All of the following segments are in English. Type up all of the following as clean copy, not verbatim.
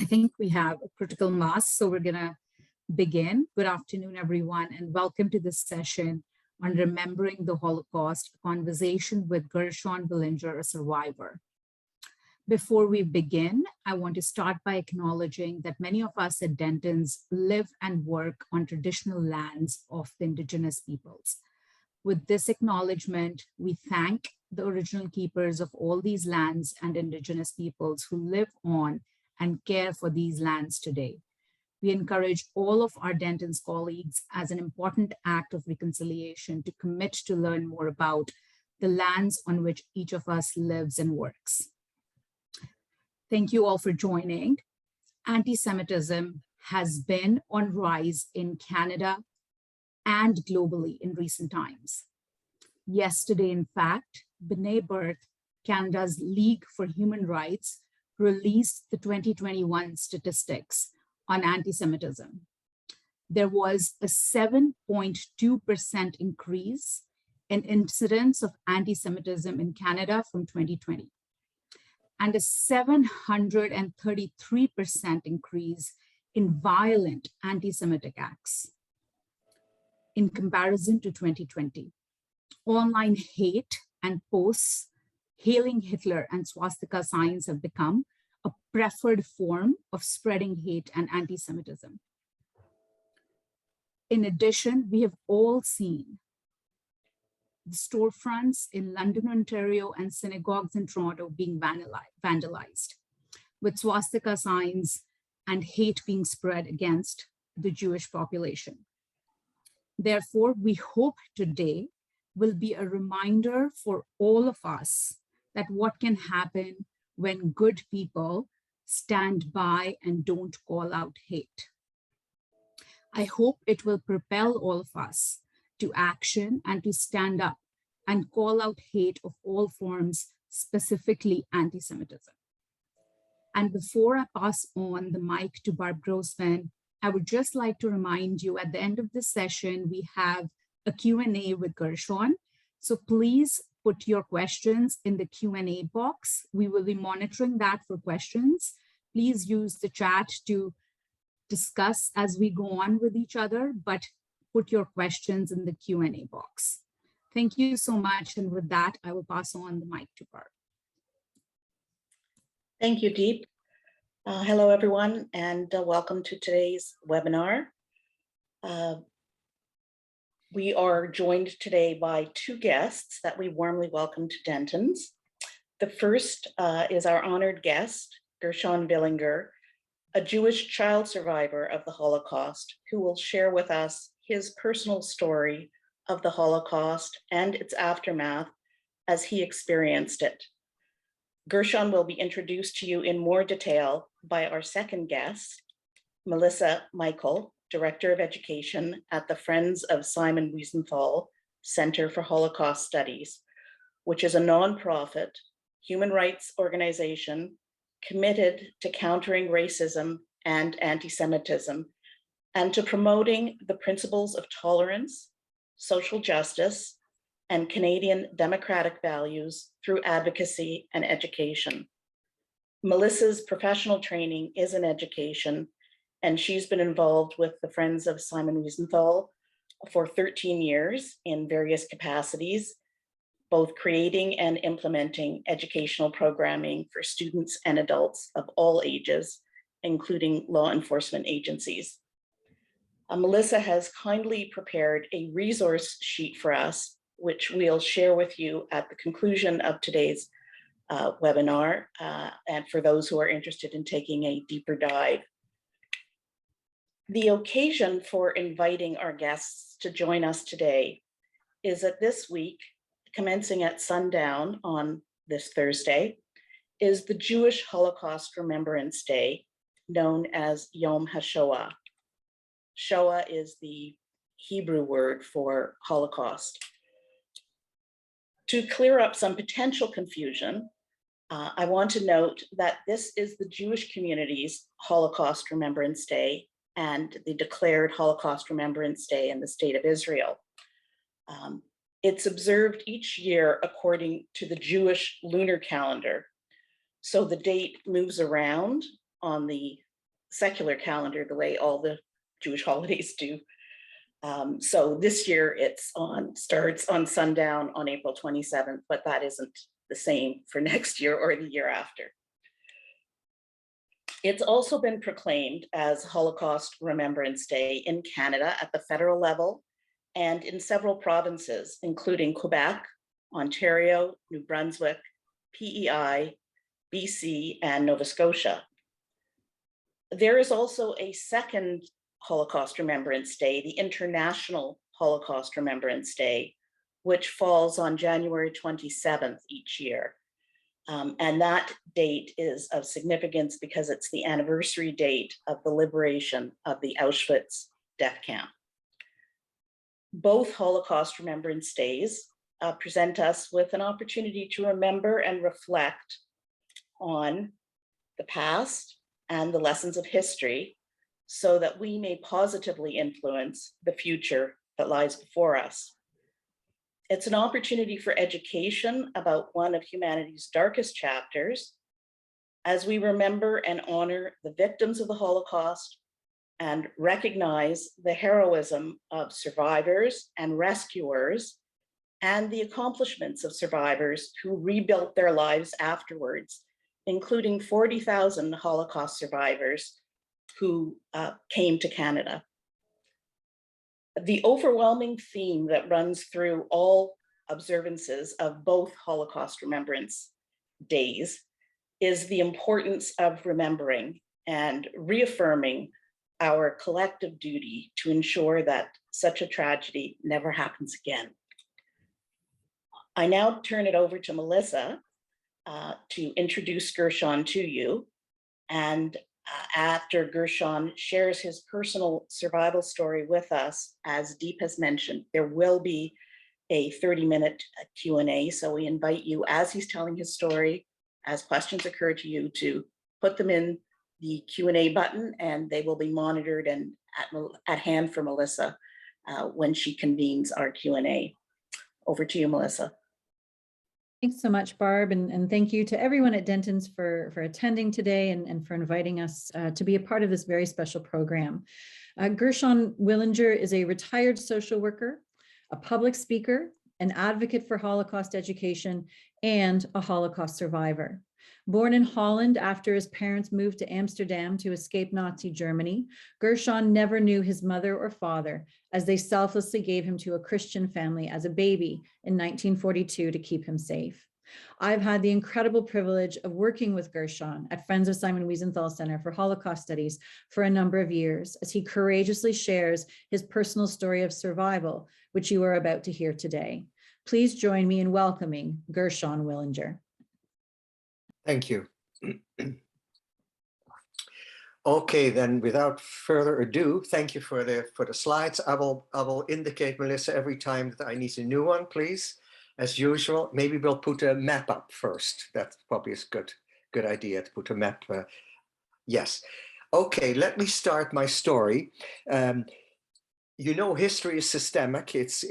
think we have a critical mass, so we're going to begin. Good afternoon, everyone, and welcome to this session on Remembering the Holocaust, a conversation with Gershon Willinger, a survivor. Before we begin, I want to start by acknowledging that many of us at Dentons live and work on traditional lands of the indigenous peoples. With this acknowledgement, we thank the original keepers of all these lands and indigenous peoples who live on and care for these lands today. We encourage all of our Dentons colleagues as an important act of reconciliation to commit to learn more about the lands on which each of us lives and works. Thank you all for joining. Anti-Semitism has been on rise in Canada and globally in recent times. Yesterday, in fact, B'nai B'rith, Canada's League for Human Rights, released the 2021 statistics on anti-Semitism. There was a 7.2% increase in incidents of anti-Semitism in Canada from 2020, and a 733% increase in violent anti-Semitic acts in comparison to 2020. Online hate and posts hailing Hitler and swastika signs have become a preferred form of spreading hate and anti-Semitism. In addition, we have all seen the storefronts in London, Ontario, and synagogues in Toronto being vandalized, with swastika signs and hate being spread against the Jewish population. Therefore, we hope today will be a reminder for all of us that what can happen when good people stand by and don't call out hate. I hope it will propel all of us to action and to stand up and call out hate of all forms, specifically anti-Semitism. And before I pass on the mic to Barb Grossman, I would just like to remind you at the end of this session, we have a Q&A with Gershon. So please put your questions in the Q&A box. We will be monitoring that for questions. Please use the chat to discuss as we go on with each other, but put your questions in the Q&A box. Thank you so much. And with that, I will pass on the mic to Barb. Thank you, Deep. Hello, everyone, and welcome to today's webinar. We are joined today by two guests that we warmly welcome to Dentons. The first is our honored guest, Gershon Willinger, a Jewish child survivor of the Holocaust, who will share with us his personal story of the Holocaust and its aftermath as he experienced it. Gershon will be introduced to you in more detail by our second guest, Melissa Michael, Director of Education at the Friends of Simon Wiesenthal Center for Holocaust Studies, which is a nonprofit human rights organization committed to countering racism and anti-Semitism and to promoting the principles of tolerance, social justice, and Canadian democratic values through advocacy and education. Melissa's professional training is in education, and she's been involved with the Friends of Simon Wiesenthal for 13 years in various capacities, both creating and implementing educational programming for students and adults of all ages, including law enforcement agencies. Melissa has kindly prepared a resource sheet for us, which we'll share with you at the conclusion of today's webinar, and for those who are interested in taking a deeper dive. The occasion for inviting our guests to join us today is that this week, commencing at sundown on this Thursday, is the Jewish Holocaust Remembrance Day, known as Yom Hashoah. Shoah is the Hebrew word for Holocaust. To clear up some potential confusion, I want to note that this is the Jewish community's Holocaust Remembrance Day and the declared Holocaust Remembrance Day in the State of Israel. It's observed each year according to the Jewish lunar calendar. So the date moves around on the secular calendar the way all the Jewish holidays do. So this year starts on sundown on April 27th, but that isn't the same for next year or the year after. It's also been proclaimed as Holocaust Remembrance Day in Canada at the federal level and in several provinces, including Quebec, Ontario, New Brunswick, PEI, BC, and Nova Scotia. There is also a second Holocaust Remembrance Day, the International Holocaust Remembrance Day, which falls on January 27th each year. And that date is of significance because it's the anniversary date of the liberation of the Auschwitz death camp. Both Holocaust Remembrance Days present us with an opportunity to remember and reflect on the past and the lessons of history so that we may positively influence the future that lies before us. It's an opportunity for education about one of humanity's darkest chapters as we remember and honor the victims of the Holocaust and recognize the heroism of survivors and rescuers and the accomplishments of survivors who rebuilt their lives afterwards, including 40,000 Holocaust survivors who came to Canada. The overwhelming theme that runs through all observances of both Holocaust Remembrance Days is the importance of remembering and reaffirming our collective duty to ensure that such a tragedy never happens again. I now turn it over to Melissa to introduce Gershon to you. And after Gershon shares his personal survival story with us, as Deep has mentioned, there will be a 30-minute Q&A. So we invite you, as he's telling his story, as questions occur to you, to put them in the Q&A button, and they will be monitored and at hand for Melissa when she convenes our Q&A. Over to you, Melissa. Thanks so much, Barb, and thank you to everyone at Denton's for attending today and for inviting us to be a part of this very special program. Gershon Willinger is a retired social worker, a public speaker, an advocate for Holocaust education, and a Holocaust survivor. Born in Holland after his parents moved to Amsterdam to escape Nazi Germany, Gershon never knew his mother or father, as they selflessly gave him to a Christian family as a baby in 1942 to keep him safe. I've had the incredible privilege of working with Gershon at Friends of Simon Wiesenthal Center for Holocaust Studies for a number of years, as he courageously shares his personal story of survival, which you are about to hear today. Please join me in welcoming Gershon Willinger. Thank you. Okay, then without further ado, thank you for the slides. I will indicate, Melissa, every time that I need a new one, please. As usual, maybe we'll put a map up first. That probably is good idea to put a map. Yes. Okay, let me start my story. You know, history is systemic. It's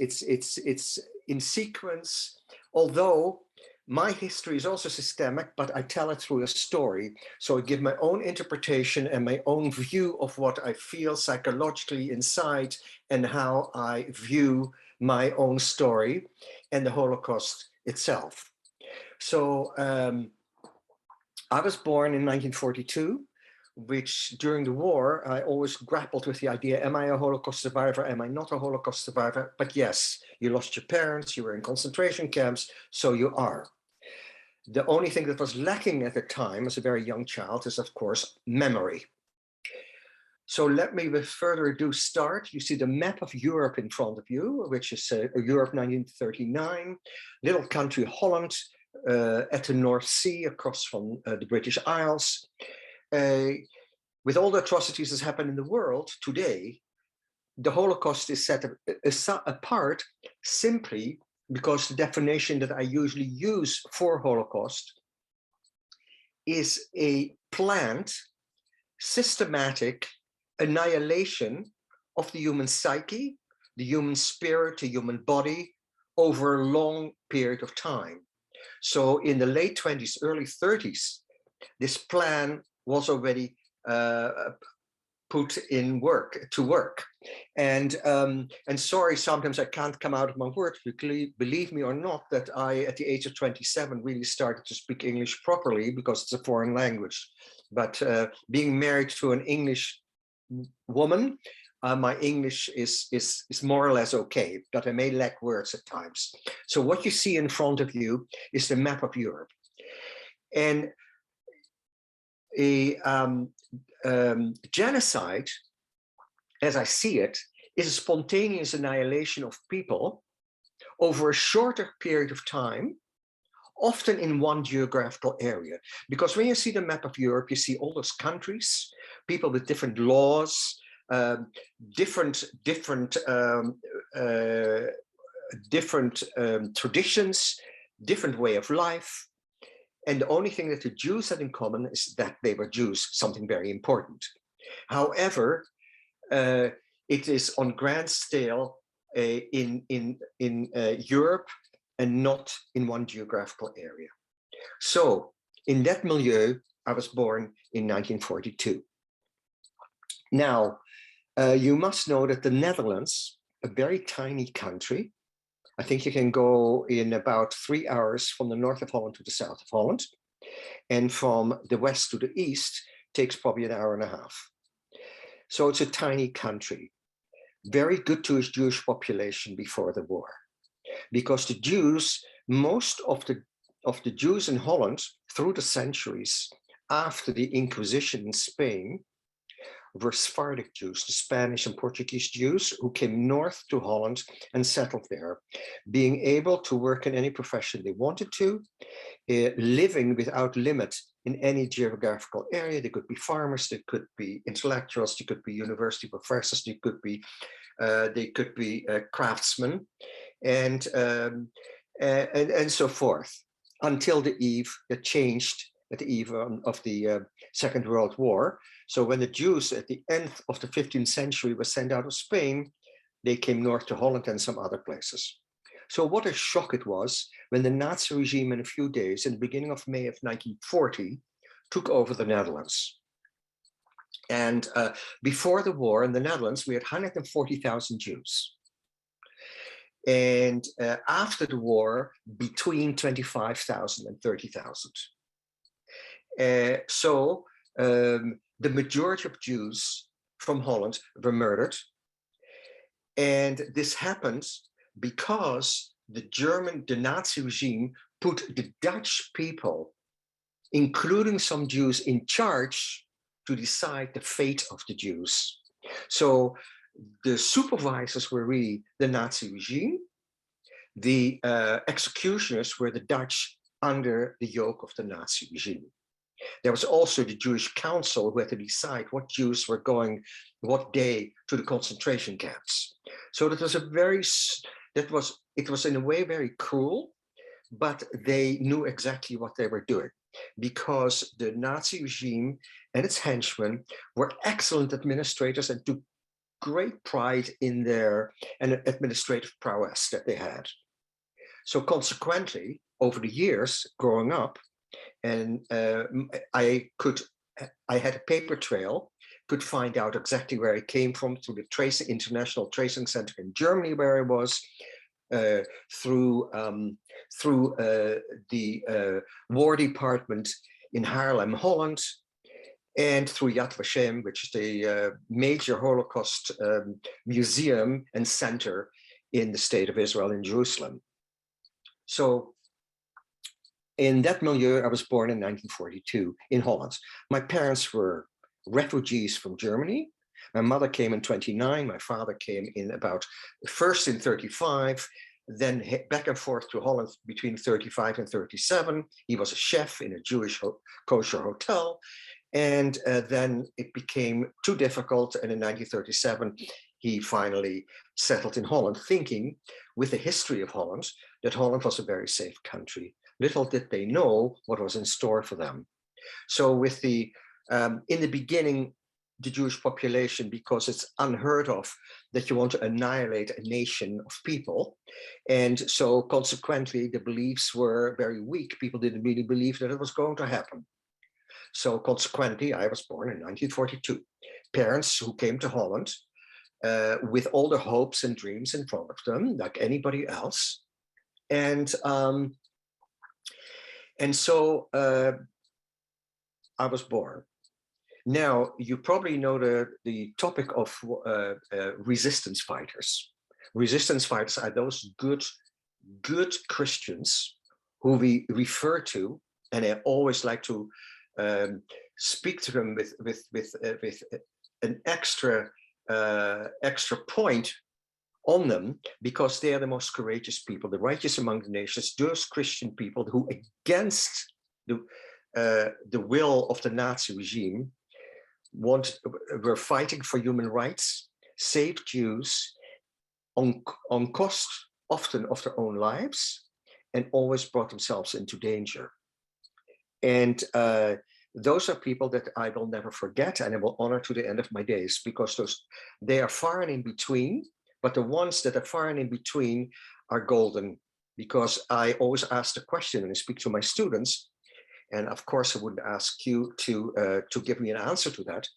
in sequence, although my history is also systemic, but I tell it through a story. So I give my own interpretation and my own view of what I feel psychologically inside and how I view my own story and the Holocaust itself. So I was born in 1942, which during the war, I always grappled with the idea, am I a Holocaust survivor? Am I not a Holocaust survivor? But yes, you lost your parents, you were in concentration camps, so you are. The only thing that was lacking at the time as a very young child is, of course, memory. So let me, with further ado, start. You see the map of Europe in front of you, which is Europe 1939, little country Holland at the North Sea across from the British Isles. With all the atrocities that happen in the world today, the Holocaust is set apart simply because the definition that I usually use for Holocaust is a planned, systematic annihilation of the human psyche, the human spirit, the human body over a long period of time. So in the late 20s, early 30s, this plan was already put in to work. And sorry, sometimes I can't come out of my words. Believe me or not, that I, at the age of 27, really started to speak English properly because it's a foreign language. But being married to an English woman, my English is more or less okay, but I may lack words at times. So what you see in front of you is the map of Europe. And a genocide, as I see it, is a spontaneous annihilation of people over a shorter period of time, often in one geographical area. Because when you see the map of Europe, you see all those countries, people with different laws, different traditions, different way of life. And the only thing that the Jews had in common is that they were Jews, something very important. However, it is on grand scale in Europe and not in one geographical area. So in that milieu, I was born in 1942. Now, you must know that the Netherlands, a very tiny country, I think you can go in about 3 hours from the north of Holland to the south of Holland. And from the west to the east takes probably an hour and a half. So it's a tiny country, very good to its Jewish population before the war. Because the Jews, most of the Jews in Holland through the centuries after the Inquisition in Spain were Sephardic Jews, the Spanish and Portuguese Jews who came north to Holland and settled there, being able to work in any profession they wanted to, living without limit in any geographical area. They could be farmers, they could be intellectuals, they could be university professors, they could be craftsmen, and so forth, until the eve that changed at the eve of the Second World War. So when the Jews at the end of the 15th century were sent out of Spain, they came north to Holland and some other places. So what a shock it was when the Nazi regime in a few days, in the beginning of May of 1940, took over the Netherlands. And before the war in the Netherlands, we had 140,000 Jews. And after the war, between 25,000 and 30,000. So the majority of Jews from Holland were murdered. And this happened because the Nazi regime put the Dutch people, including some Jews, in charge to decide the fate of the Jews. So the supervisors were really the Nazi regime. The executioners were the Dutch under the yoke of the Nazi regime. There was also the Jewish council who had to decide what Jews were going what day to the concentration camps. So that was it was in a way very cruel, but they knew exactly what they were doing, because the Nazi regime and its henchmen were excellent administrators and took great pride in their administrative prowess that they had. So consequently, over the years growing up, and I had a paper trail, could find out exactly where I came from through the International Tracing Center in Germany, where I was, through the War Department in Haarlem, Holland, and through Yad Vashem, which is the major Holocaust museum and center in the state of Israel in Jerusalem. So in that milieu, I was born in 1942 in Holland. My parents were refugees from Germany. My mother came in 29, my father came in first in 35, then back and forth to Holland between 35 and 37. He was a chef in a Jewish kosher hotel. And then it became too difficult. And in 1937, he finally settled in Holland, thinking with the history of Holland, that Holland was a very safe country. Little did they know what was in store for them. So with in the beginning, the Jewish population, because it's unheard of that you want to annihilate a nation of people. And so consequently, the beliefs were very weak. People didn't really believe that it was going to happen. So consequently, I was born in 1942. Parents who came to Holland with all their hopes and dreams in front of them, like anybody else. And so I was born. Now, you probably know the topic of resistance fighters. Resistance fighters are those good Christians who we refer to, and I always like to speak to them with an extra point on them, because they are the most courageous people, the righteous among the nations, those Christian people who, against the will of the Nazi regime, were fighting for human rights, saved Jews on cost often of their own lives, and always brought themselves into danger. And those are people that I will never forget, and I will honor to the end of my days, because they are far and in between, but the ones that are far and in between are golden, because I always ask the question when I speak to my students, and of course I wouldn't ask you to give me an answer to that.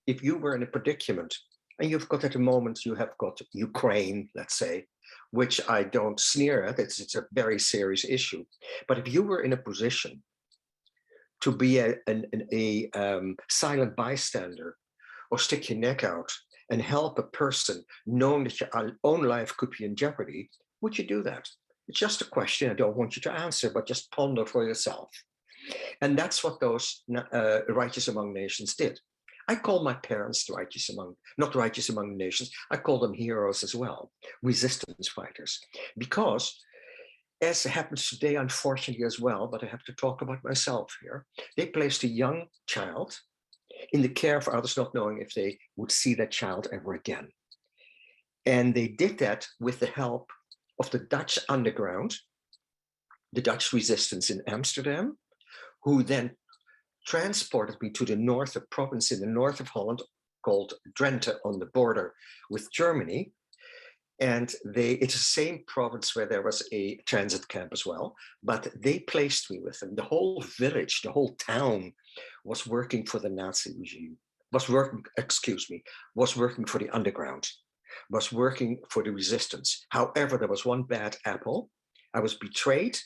If you were in a predicament, and you've got at the moment, you have got Ukraine, let's say, which I don't sneer at, it's a very serious issue. But if you were in a position to be a silent bystander, or stick your neck out and help a person knowing that your own life could be in jeopardy, would you do that? It's just a question I don't want you to answer, but just ponder for yourself. And that's what those righteous among nations did. I call my parents not righteous among nations, I call them heroes as well, resistance fighters, because as happens today, unfortunately as well, but I have to talk about myself here, they placed a young child in the care of others, not knowing if they would see that child ever again. And they did that with the help of the Dutch underground, the Dutch resistance in Amsterdam, who then transported me to the north of province in the north of Holland called Drenthe, on the border with Germany. And it's the same province where there was a transit camp as well, but they placed me with them. The whole village, the whole town was working for the Nazi regime, was working for the underground, was working for the resistance. However, there was one bad apple. I was betrayed,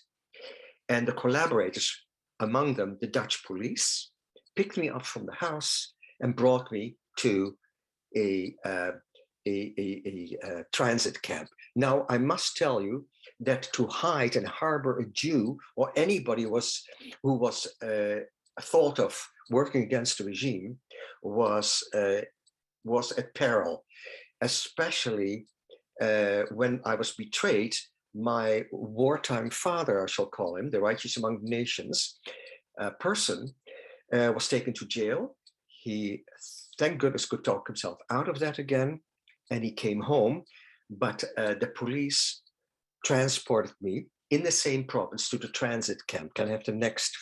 and the collaborators, among them the Dutch police, picked me up from the house and brought me to a transit camp. Now, I must tell you that to hide and harbor a Jew or anybody who was thought of working against the regime was at peril, especially when I was betrayed. My wartime father, I shall call him, the righteous among the nations person, was taken to jail. He, thank goodness, could talk himself out of that again, and he came home. But the police transported me in the same province to the transit camp. Can I have the next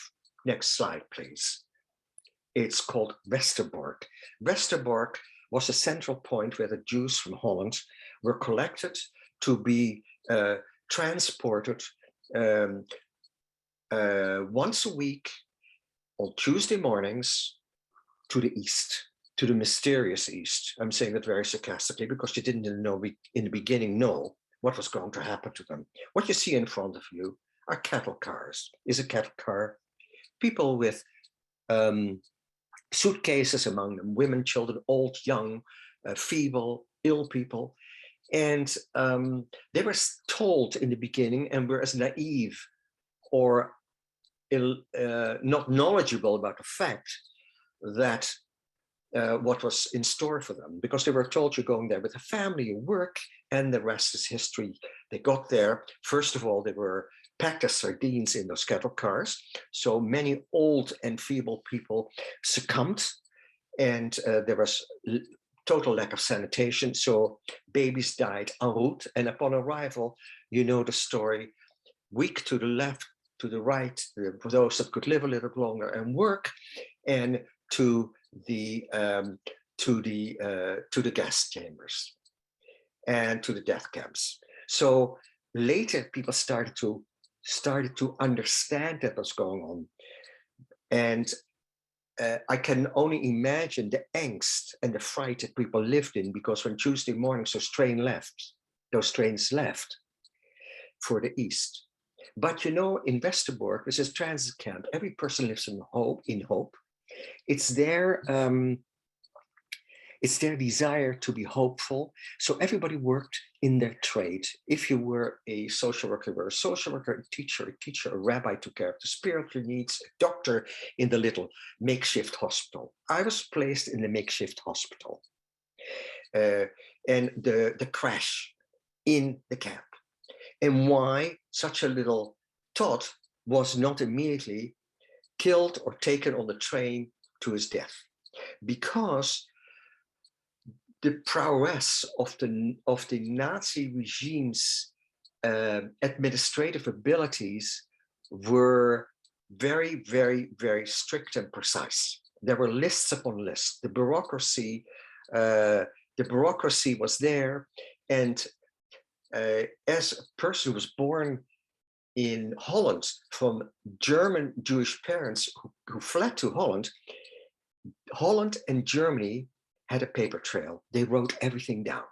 slide, please? It's called Westerbork. Westerbork was a central point where the Jews from Holland were collected to be transported once a week on Tuesday mornings to the east, to the mysterious east. I'm saying that very sarcastically because you didn't know in the beginning know what was going to happen to them. What you see in front of you are cattle cars. Is a cattle car. People with suitcases among them, women, children, old, young, feeble, ill people. And they were told in the beginning and were as naive or not knowledgeable about the fact that what was in store for them, because they were told you're going there with a family and work, and the rest is history. They got there. First of all, they were packed as sardines in those cattle cars. So many old and feeble people succumbed, and there was total lack of sanitation. So babies died en route. And upon arrival, you know the story, weak to the left, to the right, for those that could live a little longer and work, and to the gas chambers and to the death camps. So later people started to understand that was going on. And I can only imagine the angst and the fright that people lived in, because when Tuesday mornings those trains left for the East. But you know, in Westerbork, this is transit camp. Every person lives in hope. It's their desire to be hopeful. So everybody worked in their trade. If you were a social worker, you were a social worker, a teacher, a rabbi took care of the spiritual needs, a doctor in the little makeshift hospital. I was placed in the makeshift hospital, and the crash in the camp. And why such a little tot was not immediately killed or taken on the train to his death? Because the prowess of the Nazi regime's administrative abilities were very, very, very strict and precise. There were lists upon lists. The bureaucracy was there, and as a person who was born in Holland from German Jewish parents who fled to Holland, Holland and Germany had a paper trail. They wrote everything down.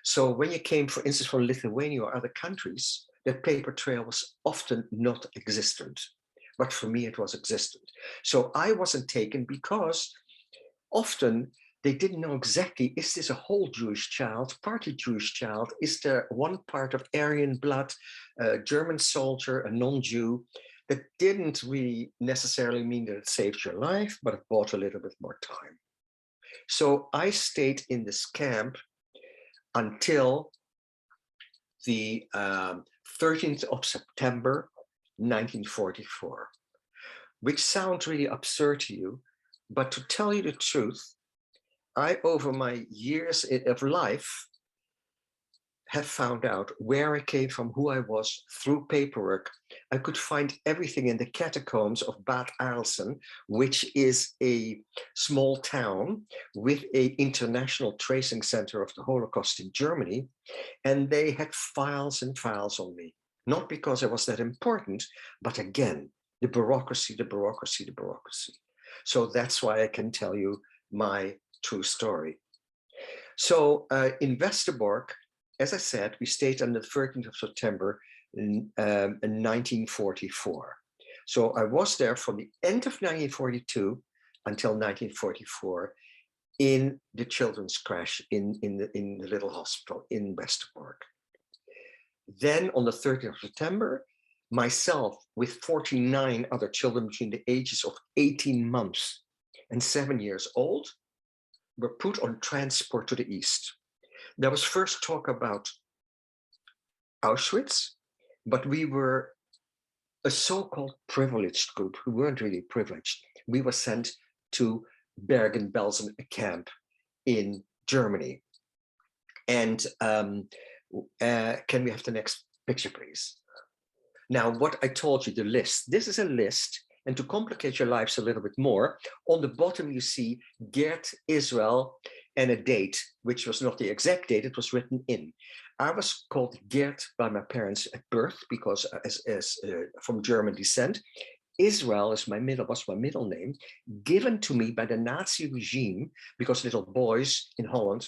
So when you came, for instance, from Lithuania or other countries, that paper trail was often not existent. But for me, it was existent. So I wasn't taken because often they didn't know exactly, is this a whole Jewish child, partly Jewish child? Is there one part of Aryan blood, a German soldier, a non-Jew? That didn't really necessarily mean that it saved your life, but it bought a little bit more time. So I stayed in this camp until the 13th of September, 1944, which sounds really absurd to you, but to tell you the truth, I, over my years of life, have found out where I came from, who I was through paperwork. I could find everything in the catacombs of Bad Arolsen, which is a small town with an international tracing center of the Holocaust in Germany. And they had files and files on me, not because I was that important, but again, the bureaucracy. So that's why I can tell you my true story. So in Westerbork, as I said, we stayed on the 13th of September in 1944. So I was there from the end of 1942 until 1944 in the children's crash in the little hospital in Westerbork. Then on the 13th of September, myself with 49 other children between the ages of 18 months and 7 years old were put on transport to the east. There was first talk about Auschwitz, but we were a so-called privileged group who weren't really privileged. We were sent to Bergen-Belsen, a camp in Germany. And can we have the next picture, please? Now, what I told you, the list. This is a list, and to complicate your lives a little bit more, on the bottom you see Gert, Israel, and a date, which was not the exact date, it was written in. I was called Gert by my parents at birth because as from German descent. Israel was my middle name, given to me by the Nazi regime because little boys in Holland,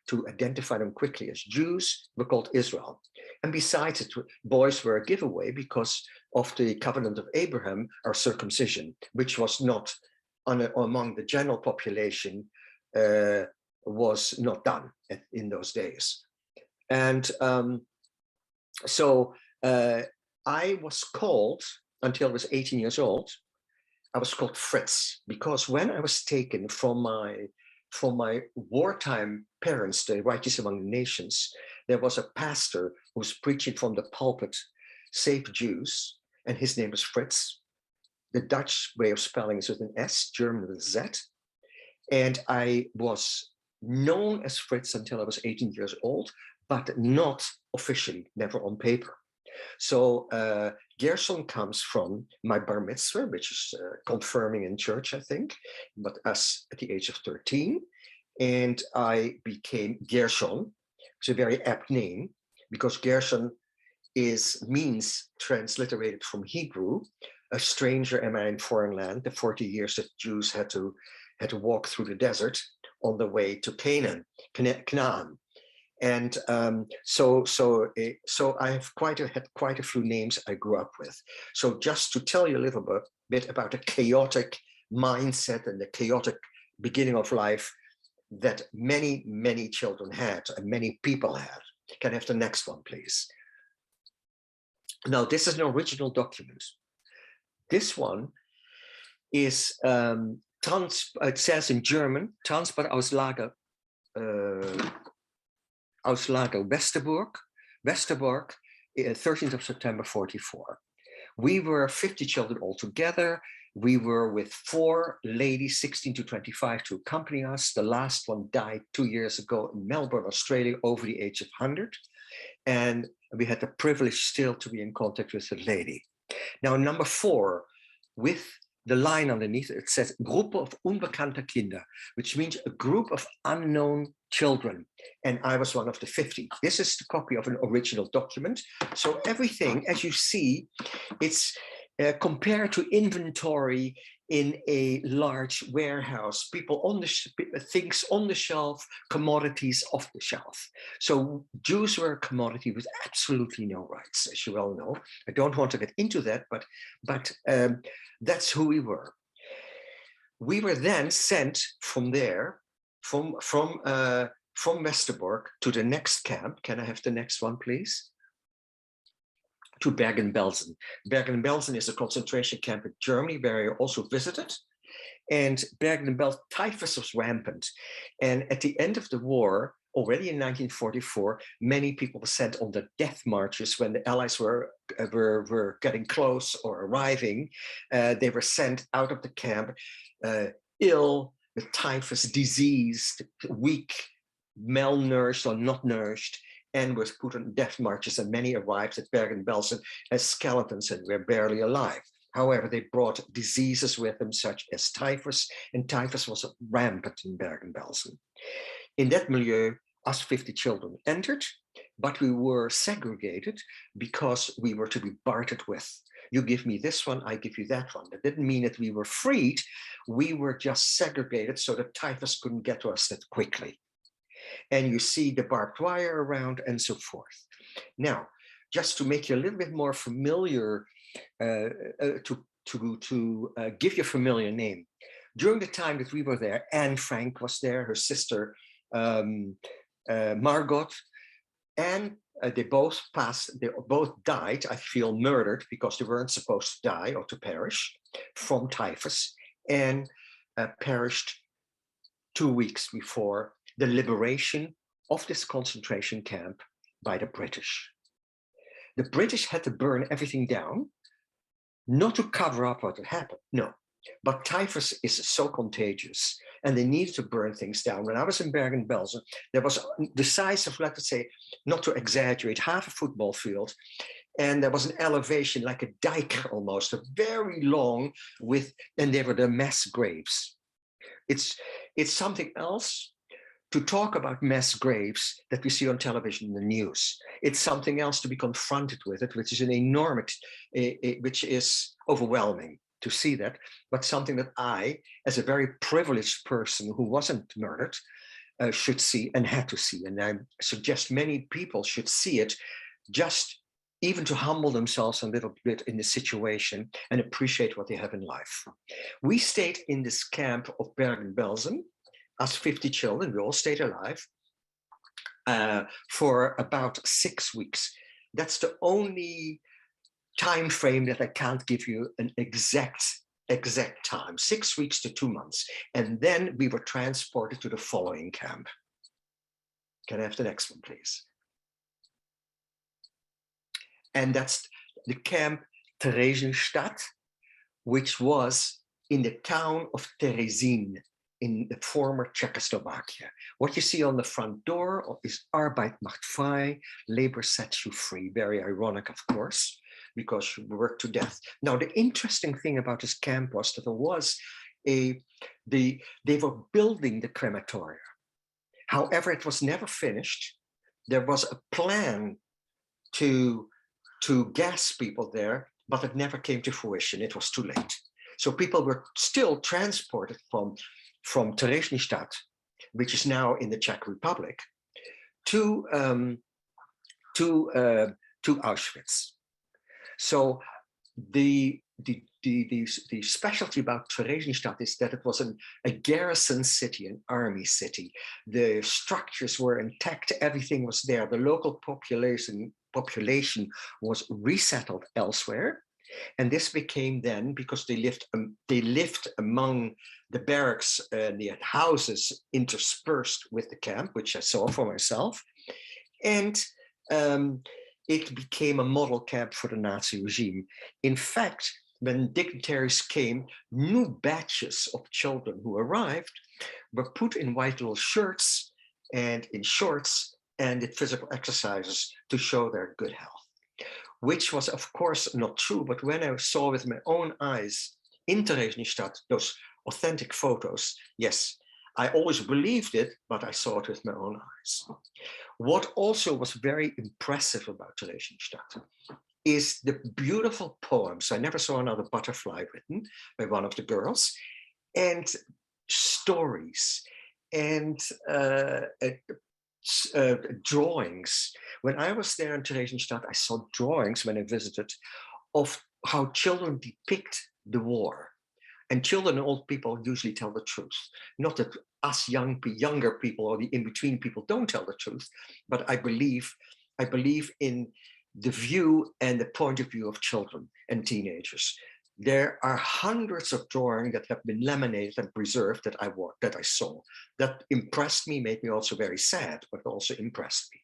to identify them quickly as Jews, were called Israel. And besides it, boys were a giveaway because of the covenant of Abraham, or circumcision, which was not among the general population, was not done in those days. And so I was called, until I was 18 years old, I was called Fritz, because when I was taken from my wartime parents, the righteous among the nations, there was a pastor who was preaching from the pulpit, Save Jews, and his name was Fritz. The Dutch way of spelling is with an S, German with a Z. And I was known as Fritz until I was 18 years old, but not officially, never on paper. So Gershon comes from my bar mitzvah, which is confirming in church, I think, but us at the age of 13. And I became Gershon. It's a very apt name because Gershon means transliterated from Hebrew, a stranger am I in foreign land, the 40 years that Jews had to walk through the desert on the way to Canaan. And so I have had quite a few names I grew up with. So just to tell you a little bit about the chaotic mindset and the chaotic beginning of life that many, many children had and many people had. Can I have the next one, please? Now, this is an original document. This one is, it says in German, Transportauslage Westerbork, 13th of September, 44. We were 50 children altogether. We were with 4 ladies, 16 to 25, to accompany us. The last one died 2 years ago in Melbourne, Australia, over the age of 100. And we had the privilege still to be in contact with the lady. Now, number 4, with the line underneath, it says Gruppe of unbekannte Kinder, which means a group of unknown children. And I was one of the 50. This is the copy of an original document. So everything, as you see, it's compared to inventory in a large warehouse, people on the things on the shelf, commodities off the shelf. So Jews were a commodity with absolutely no rights, as you well know. I don't want to get into that, but that's who we were. We were then sent from there, from Westerbork to the next camp. Can I have the next one, please? To Bergen-Belsen. Bergen-Belsen is a concentration camp in Germany where I also visited. And Bergen-Belsen, typhus was rampant. And at the end of the war, already in 1944, many people were sent on the death marches when the Allies were getting close or arriving. They were sent out of the camp ill with typhus, diseased, weak, malnourished or not nourished, and was put on death marches, and many arrived at Bergen-Belsen as skeletons and were barely alive. However, they brought diseases with them, such as typhus, and typhus was rampant in Bergen-Belsen. In that milieu, us 50 children entered, but we were segregated because we were to be bartered with. You give me this one, I give you that one. That didn't mean that we were freed. We were just segregated so that typhus couldn't get to us that quickly. And you see the barbed wire around and so forth. Now, just to make you a little bit more familiar, to give you a familiar name, during the time that we were there, Anne Frank was there, her sister Margot, and they both died, I feel, murdered because they weren't supposed to die or to perish from typhus, and perished 2 weeks before the liberation of this concentration camp by the British. The British had to burn everything down, not to cover up what had happened, no, but typhus is so contagious and they needed to burn things down. When I was in Bergen-Belsen, there was the size of, let's say, not to exaggerate, half a football field, and there was an elevation like a dike almost, a very long and they were the mass graves. It's something else to talk about mass graves that we see on television in the news. It's something else to be confronted with it, which is an enormous, which is overwhelming to see that, but something that I, as a very privileged person who wasn't murdered, should see and had to see. And I suggest many people should see it, just even to humble themselves a little bit in the situation and appreciate what they have in life. We stayed in this camp of Bergen-Belsen, us 50 children, we all stayed alive for about 6 weeks. That's the only time frame that I can't give you an exact time, 6 weeks to 2 months. And then we were transported to the following camp. Can I have the next one, please? And that's the camp Theresienstadt, which was in the town of Terezín, in the former Czechoslovakia. What you see on the front door is Arbeit macht frei, labor sets you free. Very ironic, of course, because you work to death. Now, the interesting thing about this camp was that there was they were building the crematoria. However, it was never finished. There was a plan to gas people there, but it never came to fruition. It was too late. So people were still transported from Theresienstadt, which is now in the Czech Republic, to Auschwitz. So the specialty about Theresienstadt is that it was a garrison city, an army city. The structures were intact, everything was there. The local population was resettled elsewhere. And this became then, because they lived among the barracks and the houses interspersed with the camp, which I saw for myself. And it became a model camp for the Nazi regime. In fact, when dignitaries came, new batches of children who arrived were put in white little shirts and in shorts and did physical exercises to show their good health, which was of course not true. But when I saw with my own eyes in Theresienstadt those authentic photos, yes, I always believed it, but I saw it with my own eyes. What also was very impressive about Theresienstadt is the beautiful poems. I never saw another butterfly written by one of the girls, and stories and drawings. When I was there in Theresienstadt, I saw drawings when I visited of how children depict the war. And children and old people usually tell the truth. Not that us younger people or the in-between people don't tell the truth, but I believe in the view and the point of view of children and teenagers. There are hundreds of drawings that have been laminated and preserved that I saw. That impressed me, made me also very sad, but also impressed me.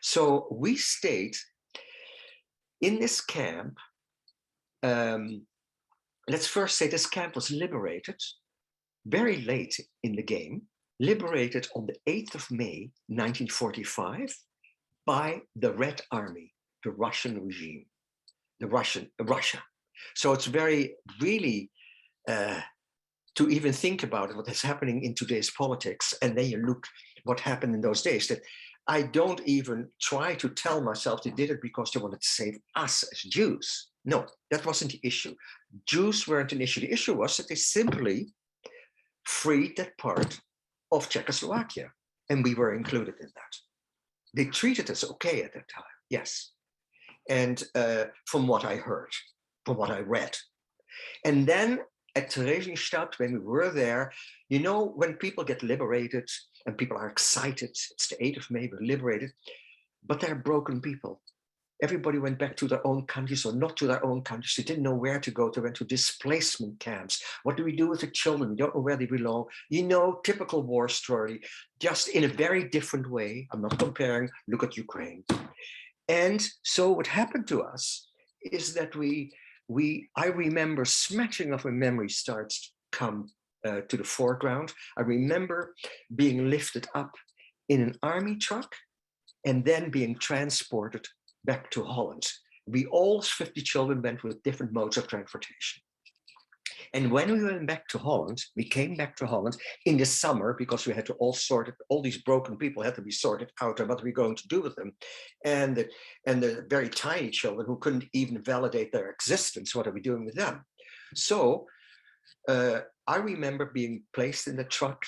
So we stayed in this camp. Let's first say this camp was liberated very late in the game, liberated on the 8th of May, 1945, by the Red Army, the Russian regime, Russia. So it's very, really, to even think about it, what is happening in today's politics, and then you look what happened in those days, that I don't even try to tell myself they did it because they wanted to save us as Jews. No, that wasn't the issue. Jews weren't an issue. The issue was that they simply freed that part of Czechoslovakia, and we were included in that. They treated us okay at that time, yes. And from what I heard, from what I read. And then at Theresienstadt, when we were there, you know, when people get liberated and people are excited, it's the 8th of May, we're liberated, but they're broken people. Everybody went back to their own countries or not to their own countries. They didn't know where to go. They went to displacement camps. What do we do with the children? We don't know where they belong. You know, typical war story, just in a very different way. I'm not comparing, look at Ukraine. And so what happened to us is that I remember smashing of my memory starts to come to the foreground. I remember being lifted up in an army truck and then being transported back to Holland. We all 50 children went with different modes of transportation. And when we went back to Holland, we came back to Holland in the summer because we had to all these broken people had to be sorted out and what are we going to do with them? And the very tiny children who couldn't even validate their existence, what are we doing with them? So I remember being placed in the truck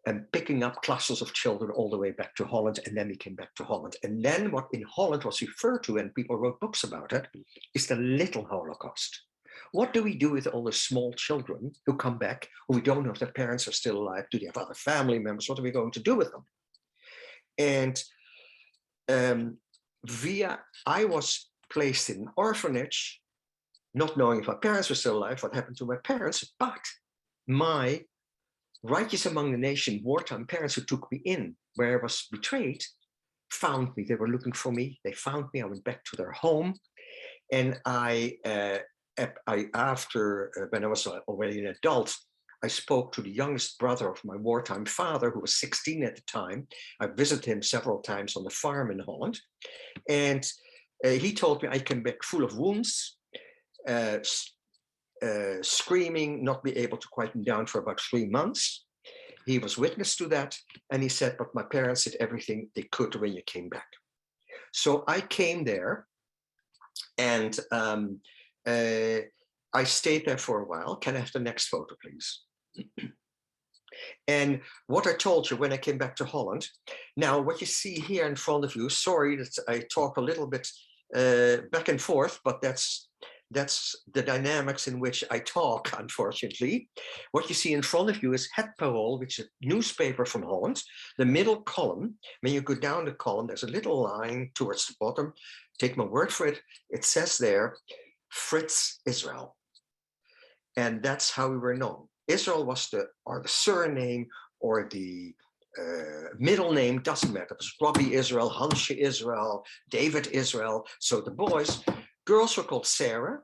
and picking up clusters of children all the way back to Holland, and then we came back to Holland. And then what in Holland was referred to, and people wrote books about it, is the little Holocaust. What do we do with all the small children who come back, who we don't know if their parents are still alive? Do they have other family members? What are we going to do with them? And I was placed in an orphanage, not knowing if my parents were still alive, what happened to my parents, but my righteous among the nation, wartime parents who took me in, where I was betrayed, found me. They were looking for me. They found me. I went back to their home. And after, when I was already an adult, I spoke to the youngest brother of my wartime father, who was 16 at the time. I visited him several times on the farm in Holland. And he told me I came back full of wounds, screaming, not be able to quiet him down for about 3 months. He was witness to that. And he said, but my parents did everything they could when you came back. So I came there and I stayed there for a while. Can I have the next photo, please? And what I told you when I came back to Holland, now what you see here in front of you, sorry that I talk a little bit back and forth, but that's the dynamics in which I talk, unfortunately. What you see in front of you is Het Parool, which is a newspaper from Holland. The middle column, when you go down the column, there's a little line towards the bottom. Take my word for it. It says there, Fritz Israel. And that's how we were known. Israel was the surname or the middle name, doesn't matter. It was Robbie Israel, Hansje Israel, David Israel. So the boys, girls were called Sarah.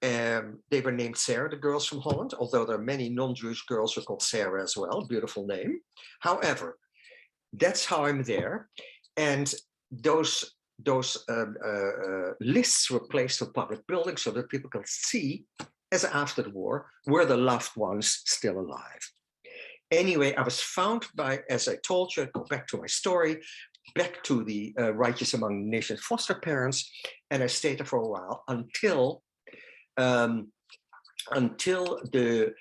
They were named Sarah, the girls from Holland, although there are many non-Jewish girls who are called Sarah as well. Beautiful name. However, that's how I'm there. And those lists were placed on public buildings so that people can see, as after the war, were the loved ones still alive. Anyway, I was found by, as I told you, go back to my story, back to the Righteous Among the Nations foster parents, and I stayed there for a while until the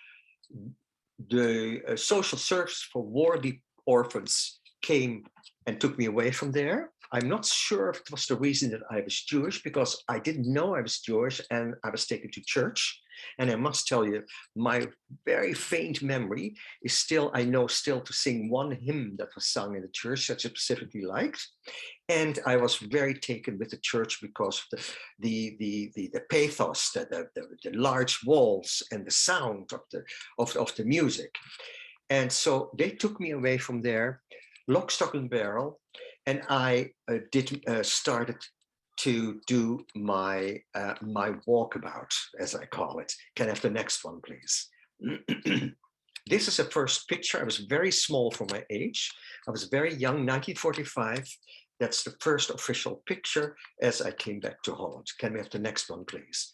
social service for war orphans came and took me away from there. I'm not sure if it was the reason that I was Jewish, because I didn't know I was Jewish and I was taken to church. And I must tell you, my very faint memory is still, I know still to sing one hymn that was sung in the church that I specifically liked. And I was very taken with the church because of the pathos, the large walls and the sound of the music. And so they took me away from there, lock, stock, and barrel. And I started to do my walkabout, as I call it. Can I have the next one, please? This is a first picture. I was very small for my age. I was very young, 1945. That's the first official picture as I came back to Holland. Can we have the next one, please?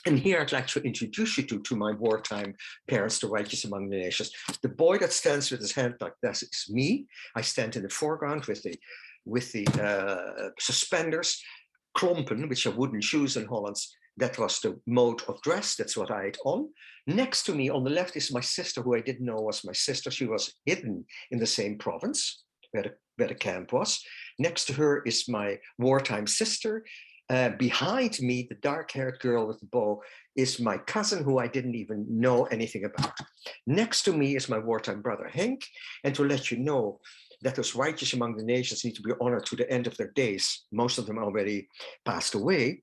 And here I'd like to introduce you to my wartime parents, the Righteous Among the Nations. The boy that stands with his hand like this is me. I stand in the foreground with the suspenders, klompen, which are wooden shoes in Holland. That was the mode of dress. That's what I had on. Next to me on the left is my sister, who I didn't know was my sister. She was hidden in the same province where the camp was. Next to her is my wartime sister. Behind me, the dark-haired girl with the bow is my cousin, who I didn't even know anything about. Next to me is my wartime brother, Henk. And to let you know that those Righteous Among the Nations need to be honored to the end of their days. Most of them already passed away.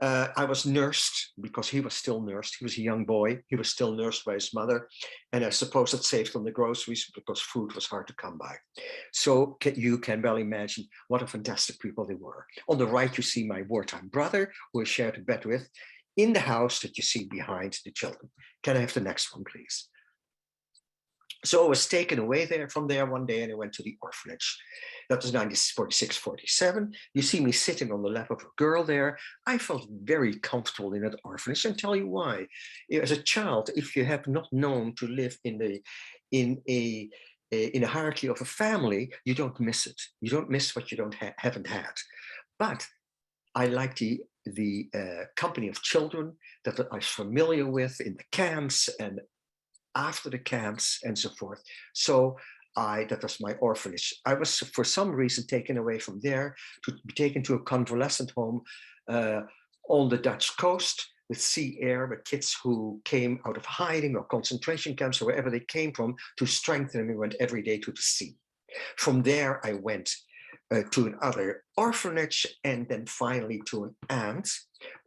I was nursed because he was still nursed. He was a young boy. He was still nursed by his mother. And I suppose it saved on the groceries because food was hard to come by. So you can well imagine what a fantastic people they were. On the right, you see my wartime brother, who I shared a bed with, in the house that you see behind the children. Can I have the next one, please? So I was taken away from there one day and I went to the orphanage. That was 1946, 47. You see me sitting on the lap of a girl there. I felt very comfortable in that orphanage, and tell you why. As a child, if you have not known to live in a hierarchy of a family, you don't miss it. You don't miss what you haven't had. But I like the company of children that I was familiar with in the camps and after the camps and so forth. So that was my orphanage. I was, for some reason, taken away from there to be taken to a convalescent home on the Dutch coast with sea air, with kids who came out of hiding or concentration camps or wherever they came from, to strengthen them. We went every day to the sea. From there, I went to another orphanage, and then finally to an aunt,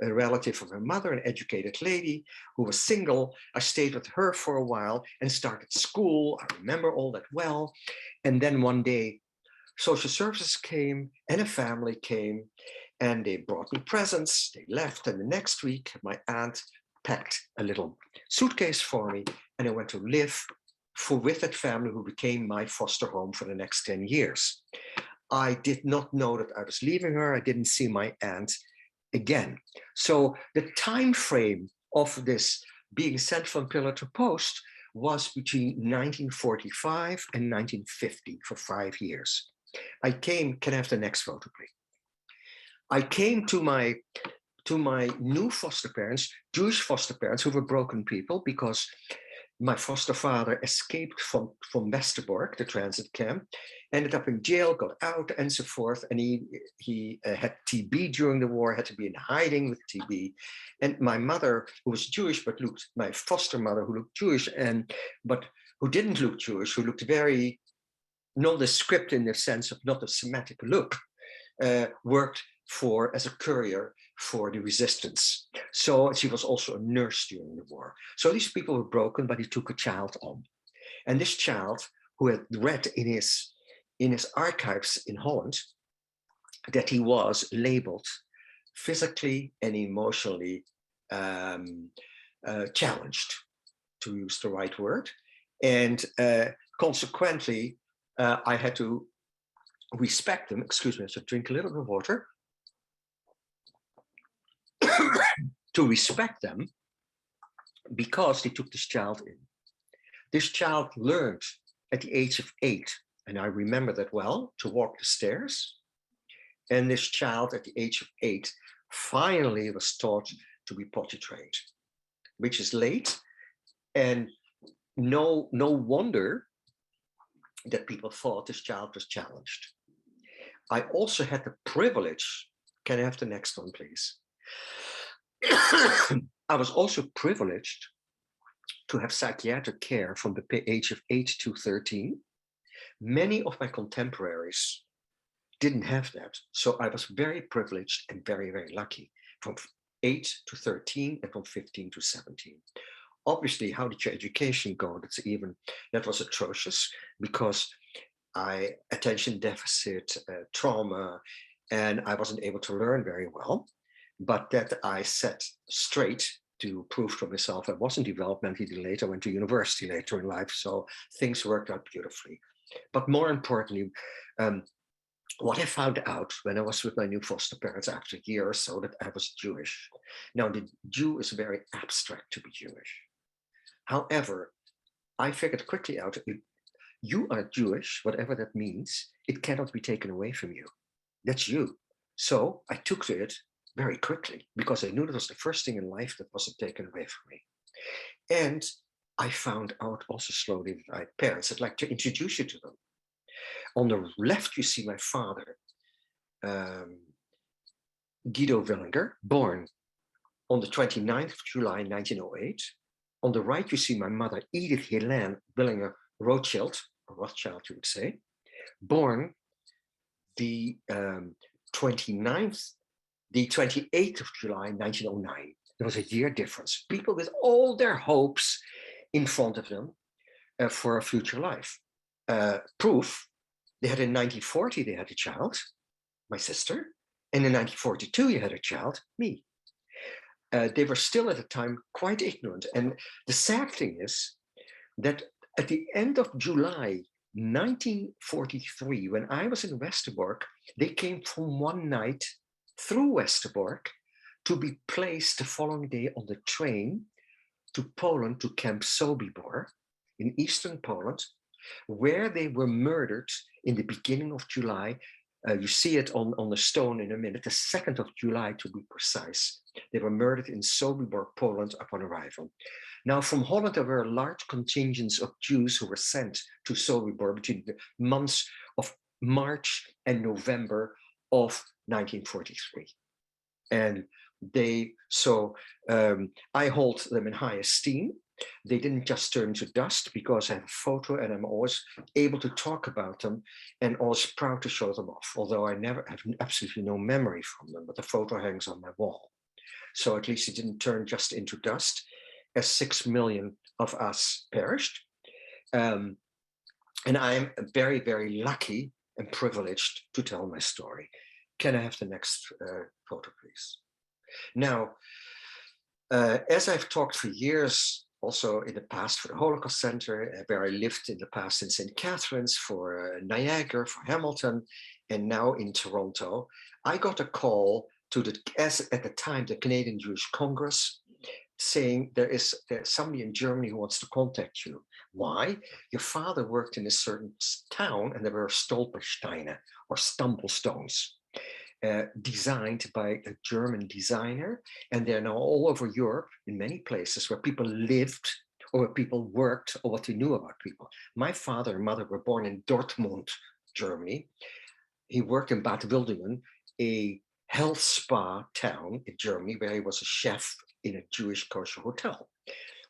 a relative of her mother, an educated lady who was single. I stayed with her for a while and started school. I remember all that well. And then one day, social services came and a family came and they brought me presents. They left, and the next week, my aunt packed a little suitcase for me, and I went to live with that family, who became my foster home for the next 10 years. I did not know that I was leaving her. I didn't see my aunt again. So the time frame of this being sent from pillar to post was between 1945 and 1950 for 5 years. I came, can I have the next photo, please? I came to my to my new foster parents, Jewish foster parents who were broken people, because my foster father escaped from Westerbork, the transit camp, ended up in jail, got out, and so forth. And he had TB during the war, had to be in hiding with TB. And my mother, who was Jewish, but my foster mother, who looked Jewish, but who didn't look Jewish, who looked very nondescript in the sense of not a Semitic look, worked as a courier for the resistance. So she was also a nurse during the war. So these people were broken, but he took a child on. And this child, who had read in his archives in Holland that he was labeled physically and emotionally challenged, to use the right word. And consequently, I had to respect them. Excuse me, I should drink a little bit of water. To respect them, because they took this child in. This child learned at the age of 8, and I remember that well, to walk the stairs. And this child at the age of 8 finally was taught to be potty trained, which is late. And no wonder that people thought this child was challenged. I also had the privilege, can I have the next one, please? I was also privileged to have psychiatric care from the age of 8 to 13. Many of my contemporaries didn't have that. So I was very privileged and very, very lucky from 8 to 13 and from 15 to 17. Obviously, how did your education go? That was atrocious, because attention deficit, trauma, and I wasn't able to learn very well. But that I set straight to prove to myself I wasn't developmentally delayed. I went to university later in life, so things worked out beautifully. But more importantly, what I found out when I was with my new foster parents after a year or so, that I was Jewish. Now, the Jew is very abstract to be Jewish. However, I figured quickly out, if you are Jewish, whatever that means, it cannot be taken away from you. That's you. So I took to it very quickly, because I knew that was the first thing in life that wasn't taken away from me. And I found out also slowly that I had parents. I'd like to introduce you to them. On the left, you see my father, Guido Willinger, born on the 29th of July, 1908. On the right, you see my mother, Edith Helene Willinger Rothschild, or Rothschild, you would say, born the 28th of July, 1909. There was a year difference. People with all their hopes in front of them for a future life. Proof, they had in 1940, they had a child, my sister, and in 1942, you had a child, me. They were still at the time quite ignorant. And the sad thing is that at the end of July 1943, when I was in Westerbork, they came from one night through Westerbork to be placed the following day on the train to Poland, to Camp Sobibor in eastern Poland, where they were murdered in the beginning of July. You see it on the stone in a minute, the 2nd of July to be precise. They were murdered in Sobibor, Poland upon arrival. Now, from Holland, there were large contingents of Jews who were sent to Sobibor between the months of March and November of 1943. And I hold them in high esteem. They didn't just turn to dust, because I have a photo and I'm always able to talk about them and always proud to show them off, although I never have absolutely no memory from them, but the photo hangs on my wall. So at least it didn't turn just into dust, as 6 million of us perished. And I'm very, very lucky and privileged to tell my story. Can I have the next photo, please? Now, as I've talked for years, also in the past for the Holocaust Center, where I lived in the past in St. Catharines, for Niagara, for Hamilton, and now in Toronto, I got a call to at the time, the Canadian Jewish Congress, saying there's somebody in Germany who wants to contact you. Why? Your father worked in a certain town and there were stolpersteine, or stumble stones. designed by a German designer. And they're now all over Europe in many places where people lived or where people worked or what they knew about people. My father and mother were born in Dortmund, Germany. He worked in Bad Wildungen, a health spa town in Germany, where he was a chef in a Jewish kosher hotel.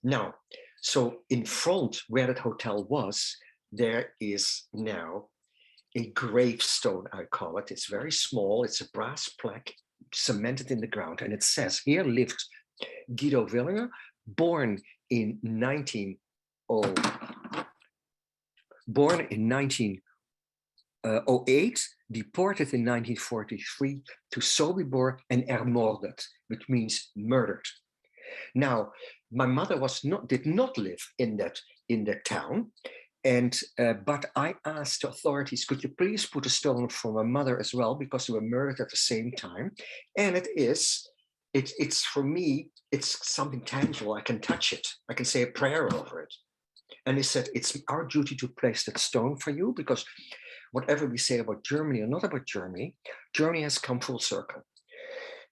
Now, so in front where that hotel was, there is now a gravestone, I call it. It's very small. It's a brass plaque cemented in the ground. And it says, here lived Guido Willinger, born in 1908, deported in 1943 to Sobibor and ermordet, which means murdered. Now, my mother did not live in that town, and but I asked the authorities, could you please put a stone for my mother as well, because they were murdered at the same time. And it's for me, it's something tangible. I can touch it. I can say a prayer over it. And he said, it's our duty to place that stone for you, because whatever we say about Germany or not about Germany, Germany has come full circle.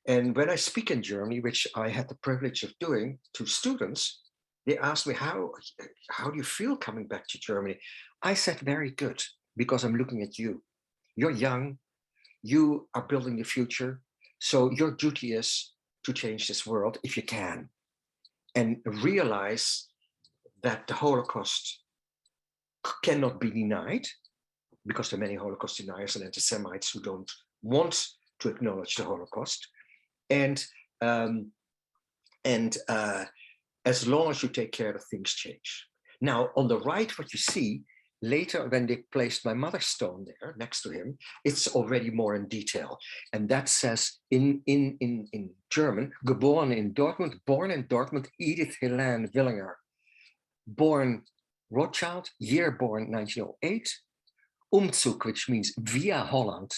And when I speak in Germany, which I had the privilege of doing to students, they asked me, how do you feel coming back to Germany? I said, very good, because I'm looking at you. You're young, you are building the future. So your duty is to change this world if you can, and realize that the Holocaust cannot be denied, because there are many Holocaust deniers and anti-Semites who don't want to acknowledge the Holocaust. And as long as you take care that things change. Now, on the right, what you see later, when they placed my mother's stone there next to him, it's already more in detail. And that says in German, geboren in Dortmund, Edith Helene Willinger, born Rothschild, year born 1908, Umzug, which means via Holland,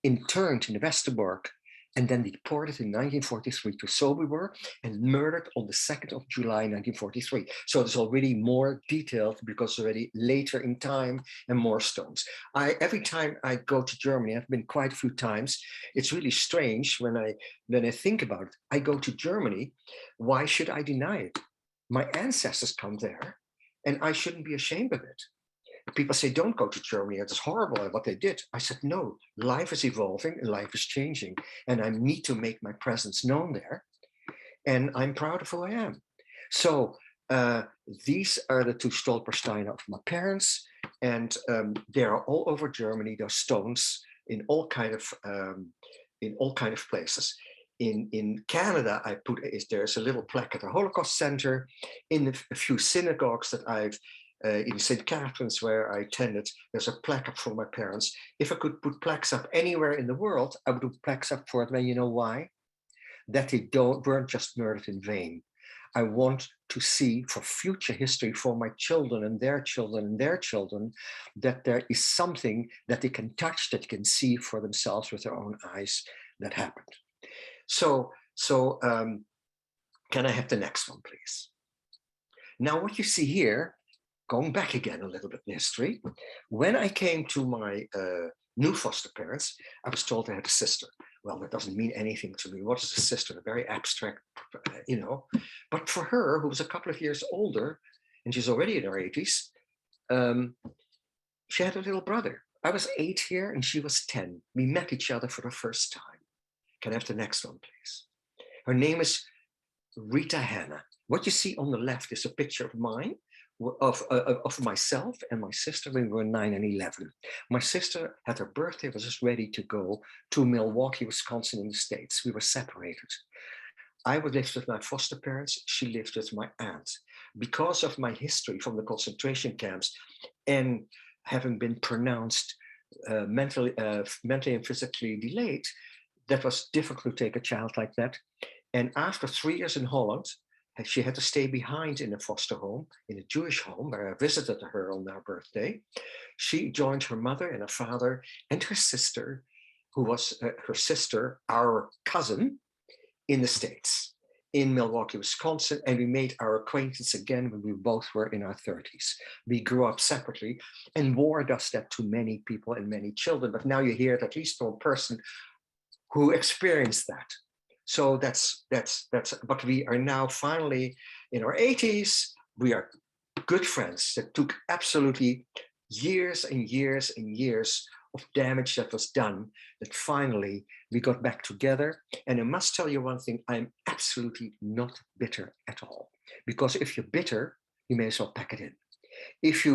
interned in the Westerbork, and then deported in 1943 to Sobibor and murdered on the 2nd of July 1943. So it's already more detailed, because already later in time and more stones. Every time I go to Germany, I've been quite a few times, it's really strange when I think about it. I go to Germany, why should I deny it? My ancestors come there, and I shouldn't be ashamed of it. People say, don't go to Germany, it's horrible what they did. I said, no, life is evolving and life is changing, and I need to make my presence known there. And I'm proud of who I am. So these are the two Stolpersteine of my parents, and they are all over Germany. Those stones in all kind of places. In Canada, there's a little plaque at the Holocaust Center. In a few synagogues that I've in St. Catherine's, where I attended, there's a plaque up for my parents. If I could put plaques up anywhere in the world, I would put plaques up for it. When you know why? That they weren't just murdered in vain. I want to see for future history, for my children and their children and their children, that there is something that they can touch, that they can see for themselves with their own eyes that happened. So can I have the next one, please? Now, what you see here, going back again a little bit in history, when I came to my new foster parents, I was told I had a sister. Well, that doesn't mean anything to me. What is a sister? A very abstract, But for her, who was a couple of years older, and she's already in her 80s, she had a little brother. I was 8 here, and she was 10. We met each other for the first time. Can I have the next one, please? Her name is Rita Hanna. What you see on the left is a picture of mine, of myself and my sister when we were 9 and 11. My sister had her birthday, was just ready to go to Milwaukee, Wisconsin in the States. We were separated. I lived with my foster parents, she lived with my aunt. Because of my history from the concentration camps and having been pronounced mentally and physically delayed, that was difficult to take a child like that. And after 3 years in Holland, she had to stay behind in a foster home, in a Jewish home, where I visited her on her birthday. She joined her mother and her father and her sister, who was her sister, our cousin, in the States, in Milwaukee, Wisconsin. And we made our acquaintance again when we both were in our 30s. We grew up separately, and war does that to many people and many children. But now you hear it at least from a person who experienced that. So that's, but we are now finally in our 80s. We are good friends. That took absolutely years and years and years of damage that was done, that finally we got back together. And I must tell you one thing, I'm absolutely not bitter at all. Because if you're bitter, you may as well pack it in. If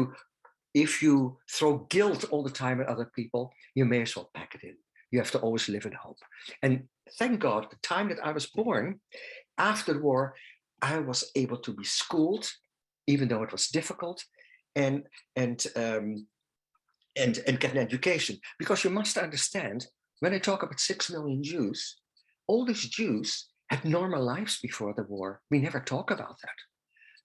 you throw guilt all the time at other people, you may as well pack it in. You have to always live in hope. And thank God, the time that I was born, after the war, I was able to be schooled, even though it was difficult, and get an education. Because you must understand, when I talk about 6 million Jews, all these Jews had normal lives before the war. We never talk about that.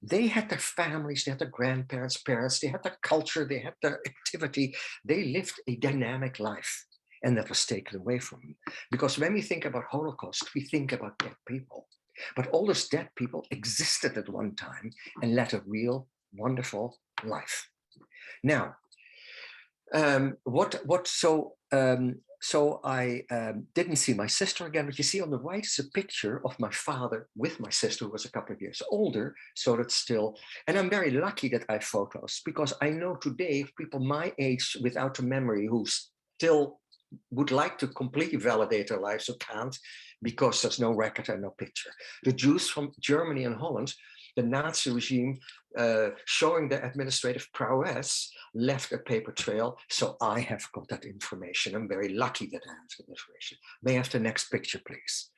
They had their families, they had their grandparents, parents, they had their culture, they had their activity. They lived a dynamic life, and that was taken away from them. Because when we think about Holocaust, we think about dead people. But all those dead people existed at one time and led a real, wonderful life. Now, so I didn't see my sister again, but you see on the right is a picture of my father with my sister, who was a couple of years older. So that's still, and I'm very lucky that I have photos, because I know today people my age without a memory who still would like to completely validate their lives who can't, because there's no record and no picture. The Jews from Germany and Holland, the Nazi regime showing their administrative prowess, left a paper trail. So I have got that information. I'm very lucky that I have that information. May I have the next picture, please?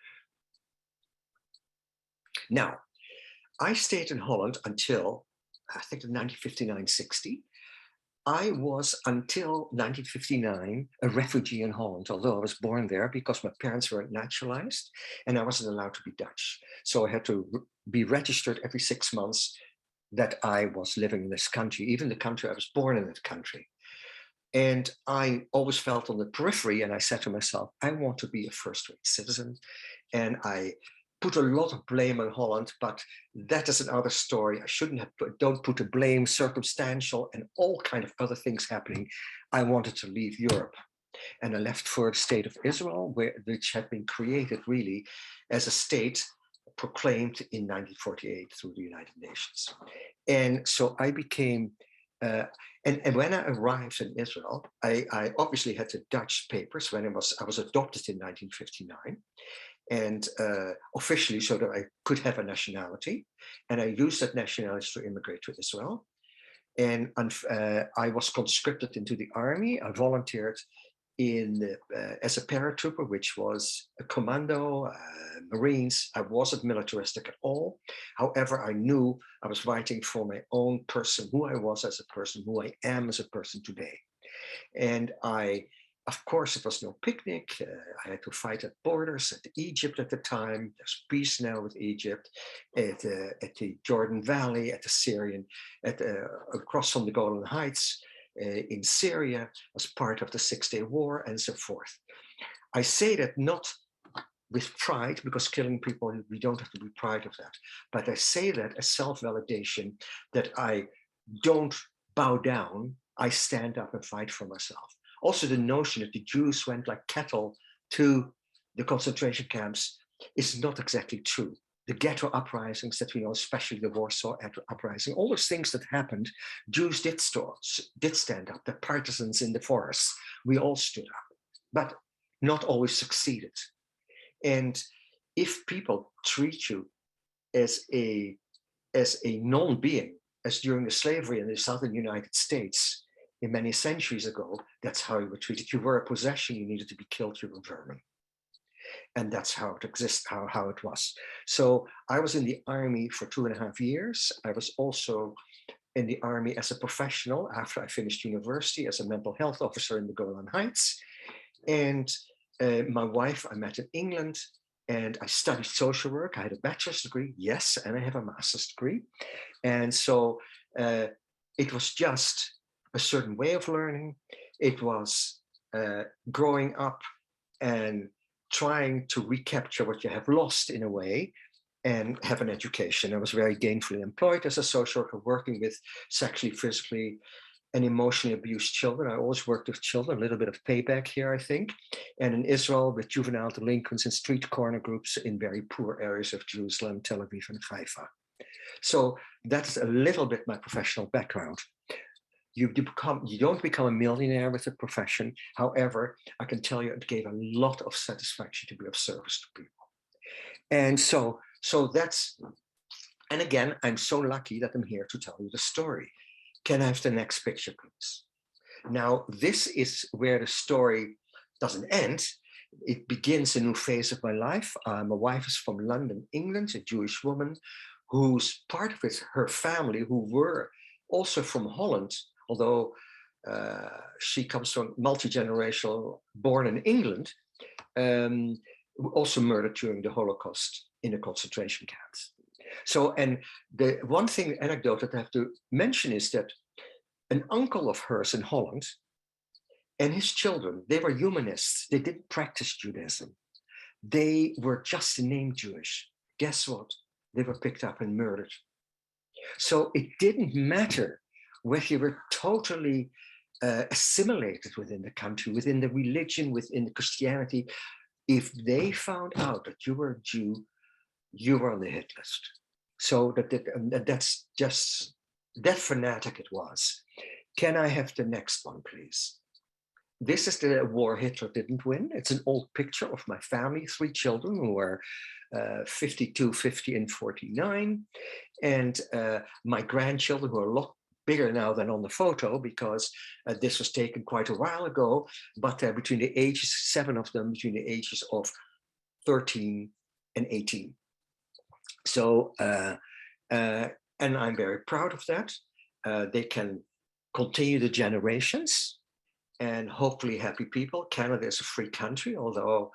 Now, I stayed in Holland until, I think, 1959-60. I was, until 1959, a refugee in Holland, although I was born there because my parents were naturalized and I wasn't allowed to be Dutch. So I had to be registered every 6 months that I was living in this country, even the country I was born in, that country. And I always felt on the periphery, and I said to myself, I want to be a first-rate citizen. And I put a lot of blame on Holland, but that is another story. I shouldn't have don't put the blame, circumstantial and all kind of other things happening. I wanted to leave Europe, and I left for the state of Israel, which had been created really as a state proclaimed in 1948 through the United Nations. And so I became, and when I arrived in Israel, I obviously had the Dutch papers when I was adopted in 1959. And officially, so that I could have a nationality. And I used that nationality to immigrate to Israel. And I was conscripted into the army. I volunteered as a paratrooper, which was a commando, Marines. I wasn't militaristic at all. However, I knew I was fighting for my own person, who I was as a person, who I am as a person today. And of course, it was no picnic. I had to fight at borders at Egypt at the time. There's peace now with Egypt, at the Jordan Valley, at the Syrian, across from the Golan Heights, in Syria, as part of the 6-Day War, and so forth. I say that not with pride, because killing people, we don't have to be proud of that. But I say that as self-validation, that I don't bow down, I stand up and fight for myself. Also, the notion that the Jews went like cattle to the concentration camps is not exactly true. The ghetto uprisings that we know, especially the Warsaw uprising, all those things that happened, Jews did stand up. The partisans in the forests, we all stood up, but not always succeeded. And if people treat you as a non-being, as during the slavery in the southern United States, in many centuries ago, that's how you were treated. You were a possession, you needed to be killed, you were vermin. And that's how it exists, how it was. So I was in the army for 2.5 years. I was also in the army as a professional after I finished university as a mental health officer in the Golan Heights. And my wife I met in England, and I studied social work. I had a bachelor's degree, yes, and I have a master's degree. And so it was just a certain way of learning. It was growing up and trying to recapture what you have lost in a way and have an education. I was very gainfully employed as a social worker, working with sexually, physically, and emotionally abused children. I always worked with children, a little bit of payback here, I think. And in Israel with juvenile delinquents and street corner groups in very poor areas of Jerusalem, Tel Aviv, and Haifa. So that's a little bit my professional background. You don't become a millionaire with a profession. However, I can tell you it gave a lot of satisfaction to be of service to people. And so that's, and again, I'm so lucky that I'm here to tell you the story. Can I have the next picture, please? Now, this is where the story doesn't end. It begins a new phase of my life. My wife is from London, England, a Jewish woman who's part of it, her family, who were also from Holland, although she comes from multi-generational, born in England, also murdered during the Holocaust in the concentration camps. So, and the one thing, anecdote that I have to mention is that an uncle of hers in Holland and his children, they were humanists. They didn't practice Judaism. They were just named Jewish. Guess what? They were picked up and murdered. So it didn't matter whether you were totally assimilated within the country, within the religion, within the Christianity. If they found out that you were a Jew, you were on the hit list. So that's just, that fanatic it was. Can I have the next one, please? This is the war Hitler didn't win. It's an old picture of my family, 3 children who were 52, 50, and 49. And my grandchildren who are a lot bigger now than on the photo, because this was taken quite a while ago, but between the ages, 7 of them, between the ages of 13 and 18. So, and I'm very proud of that. They can continue the generations and hopefully happy people. Canada is a free country, although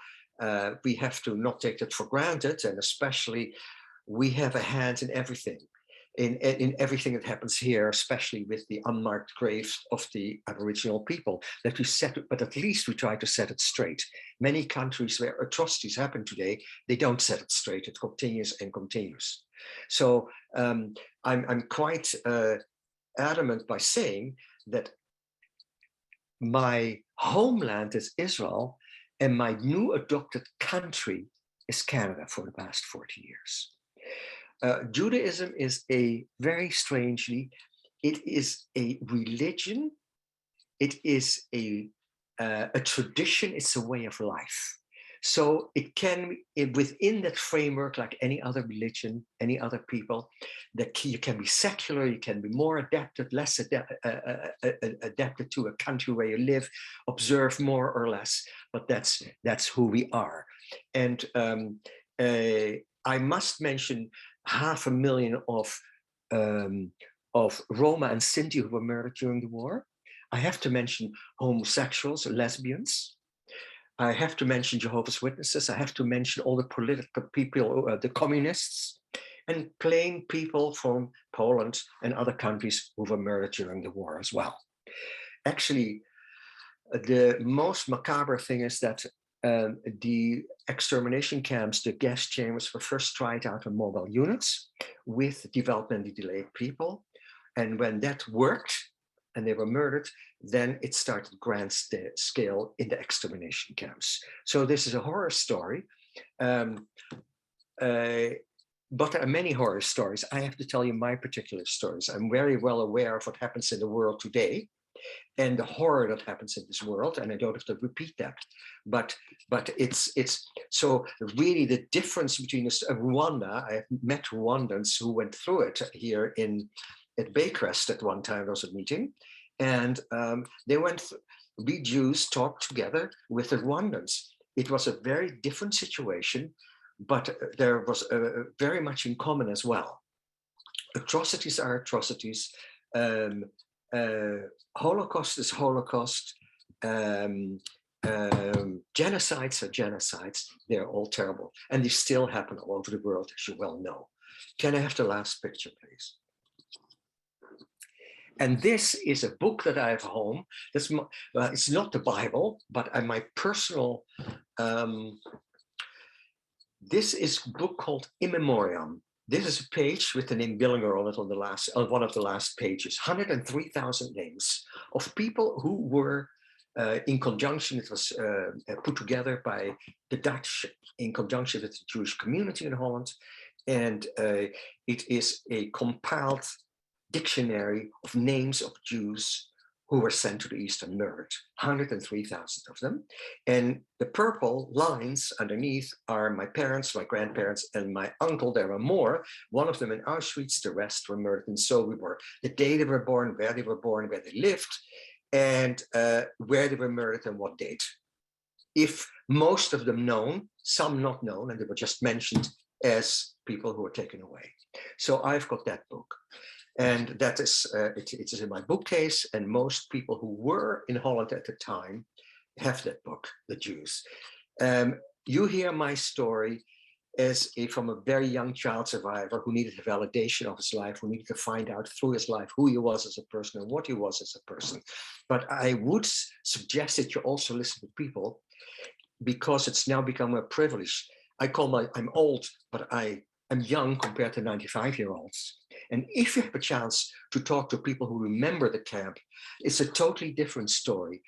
we have to not take that for granted. And especially we have a hand in everything. In everything that happens here, especially with the unmarked graves of the Aboriginal people, that we set, but at least we try to set it straight. Many countries where atrocities happen today, they don't set it straight. It continues and continues. So I'm quite adamant by saying that my homeland is Israel and my new adopted country is Canada for the past 40 years. Judaism is a very strangely, it is a religion, it is a tradition, it's a way of life. So it can, within that framework, like any other religion, any other people, that you can be secular, you can be more adapted, less adapted to a country where you live, observe more or less, but that's who we are. And I must mention 500,000 of Roma and Sinti who were murdered during the war. I have to mention homosexuals, lesbians. I have to mention Jehovah's Witnesses. I have to mention all the political people, the communists, and plain people from Poland and other countries who were murdered during the war as well. Actually, the most macabre thing is that the extermination camps, the gas chambers, were first tried out on mobile units with developmentally delayed people. And when that worked and they were murdered, then it started grand scale in the extermination camps. So this is a horror story. But there are many horror stories. I have to tell you my particular stories. I'm very well aware of what happens in the world today and the horror that happens in this world, and I don't have to repeat that. But it's so really the difference between Rwanda. I have met Rwandans who went through it here at Baycrest at one time. There was a meeting, and they went. We Jews talked together with the Rwandans. It was a very different situation, but there was very much in common as well. Atrocities are atrocities. Holocaust is Holocaust. Genocides are genocides. They're all terrible, and they still happen all over the world, as you well know. Can I have the last picture, please? And this is a book that I have home. It's not the Bible, but my personal. This is a book called In Memoriam, This is a page with the name Willinger on it on one of the last pages. 103,000 names of people who were in conjunction. It was put together by the Dutch in conjunction with the Jewish community in Holland. And it is a compiled dictionary of names of Jews who were sent to the East and murdered, 103,000 of them. And the purple lines underneath are my parents, my grandparents, and my uncle. There were more, one of them in Auschwitz, the rest were murdered in Sobibor. The day they were born, where they lived, and where they were murdered and what date. If most of them known, some not known, and they were just mentioned as people who were taken away. So I've got that book. And that is, it is in my bookcase, and most people who were in Holland at the time have that book, the Jews. You hear my story as from a very young child survivor who needed a validation of his life, who needed to find out through his life who he was as a person and what he was as a person. But I would suggest that you also listen to people, because it's now become a privilege. I'm old, but I'm young compared to 95-year-olds. And if you have a chance to talk to people who remember the camp, it's a totally different story.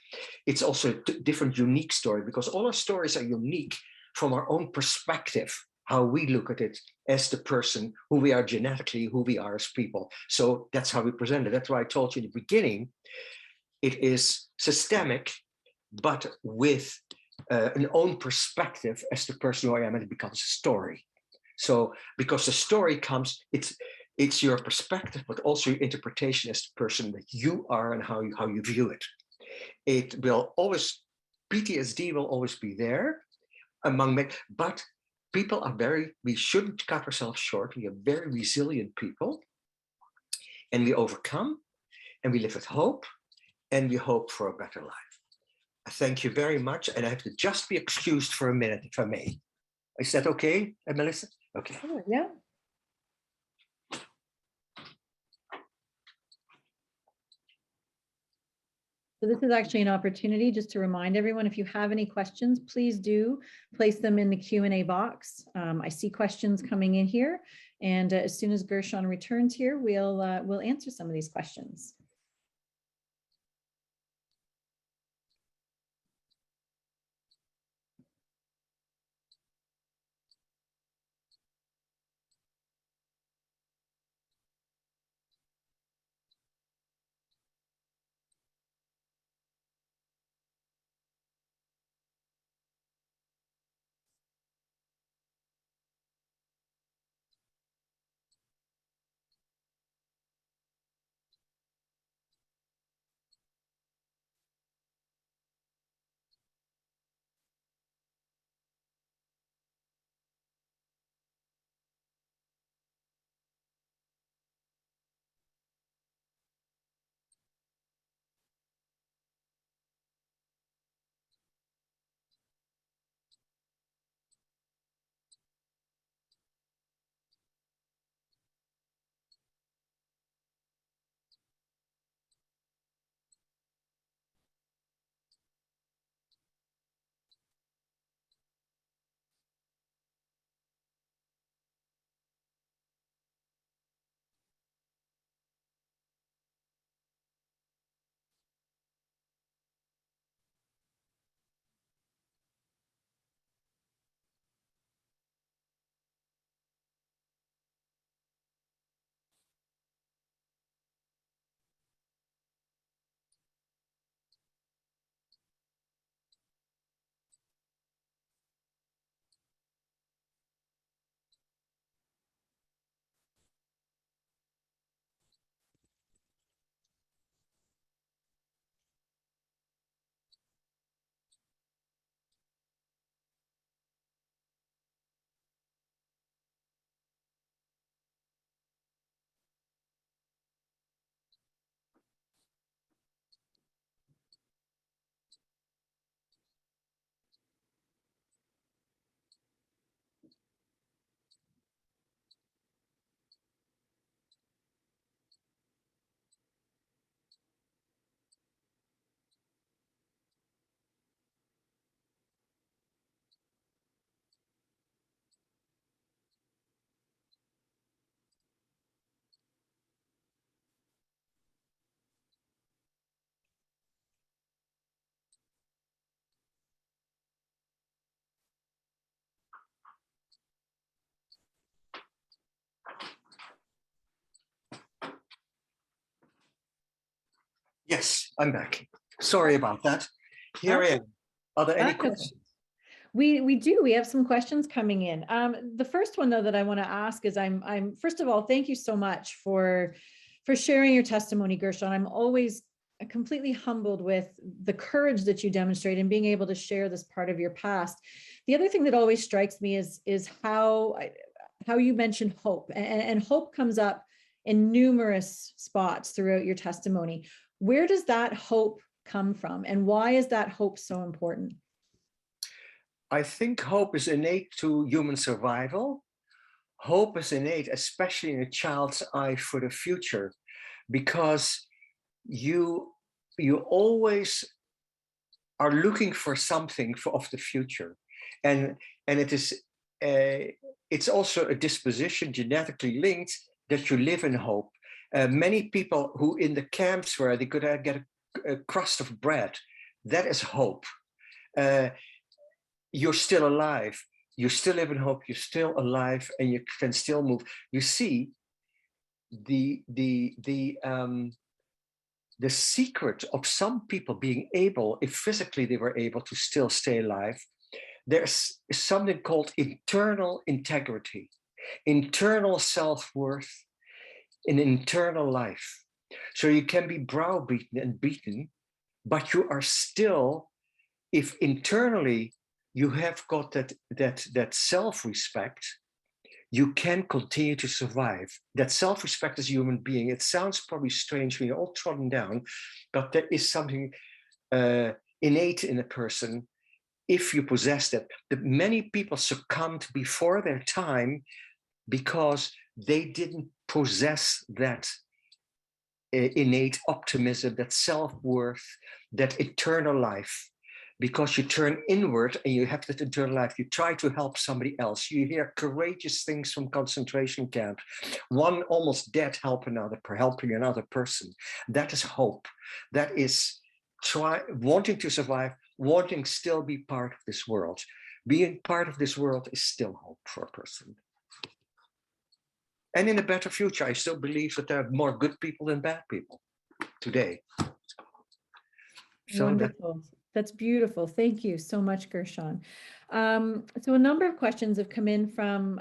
It's also a different, unique story, because all our stories are unique from our own perspective, how we look at it as the person, who we are genetically, who we are as people. So that's how we present it. That's why I told you in the beginning, it is systemic, but with an own perspective as the person who I am, and it becomes a story. So because the story comes, it's your perspective, but also your interpretation as the person that you are and how you view it. It will always, PTSD will always be there among men, but people are we shouldn't cut ourselves short. We are very resilient people, and we overcome, and we live with hope, and we hope for a better life. Thank you very much. And I have to just be excused for a minute, if I may. Is that okay, Melissa? Okay. Sure, yeah. So this is actually an opportunity just to remind everyone, if you have any questions, please do place them in the Q&A box. I see questions coming in here, and as soon as Gershon returns here, we'll answer some of these questions. Yes, I'm back. Sorry about that. Here I am. Are there any That's okay. questions? We do. We have some questions coming in. The first one, though, that I want to ask is, I'm first of all, thank you so much for sharing your testimony, Gershon. I'm always completely humbled with the courage that you demonstrate in being able to share this part of your past. The other thing that always strikes me is how you mentioned hope, and hope comes up in numerous spots throughout your testimony. Where does that hope come from, and why is that hope so important? I think hope is innate to human survival. Hope is innate, especially in a child's eye for the future, because you always are looking for something of the future, and it's also a disposition genetically linked that you live in hope. Many people who in the camps where they could get a crust of bread, that is hope. You're still alive. You still live in hope. You're still alive, and you can still move. You see, the secret of some people being able, if physically they were able to still stay alive, there's something called internal integrity, internal self-worth, an internal life. So you can be browbeaten and beaten, but you are still, if internally you have got that self-respect, you can continue to survive. That self-respect as a human being, it sounds probably strange when you're all trodden down, but there is something innate in a person if you possess that. That many people succumbed before their time because they didn't possess that innate optimism, that self-worth, that eternal life. Because you turn inward and you have that internal life, you try to help somebody else. You hear courageous things from concentration camp. One almost dead helping another person. That is hope. That is wanting to survive, wanting still be part of this world. Being part of this world is still hope for a person. And in a better future, I still believe that there are more good people than bad people today. So wonderful. That's beautiful. Thank you so much, Gershon. So a number of questions have come in from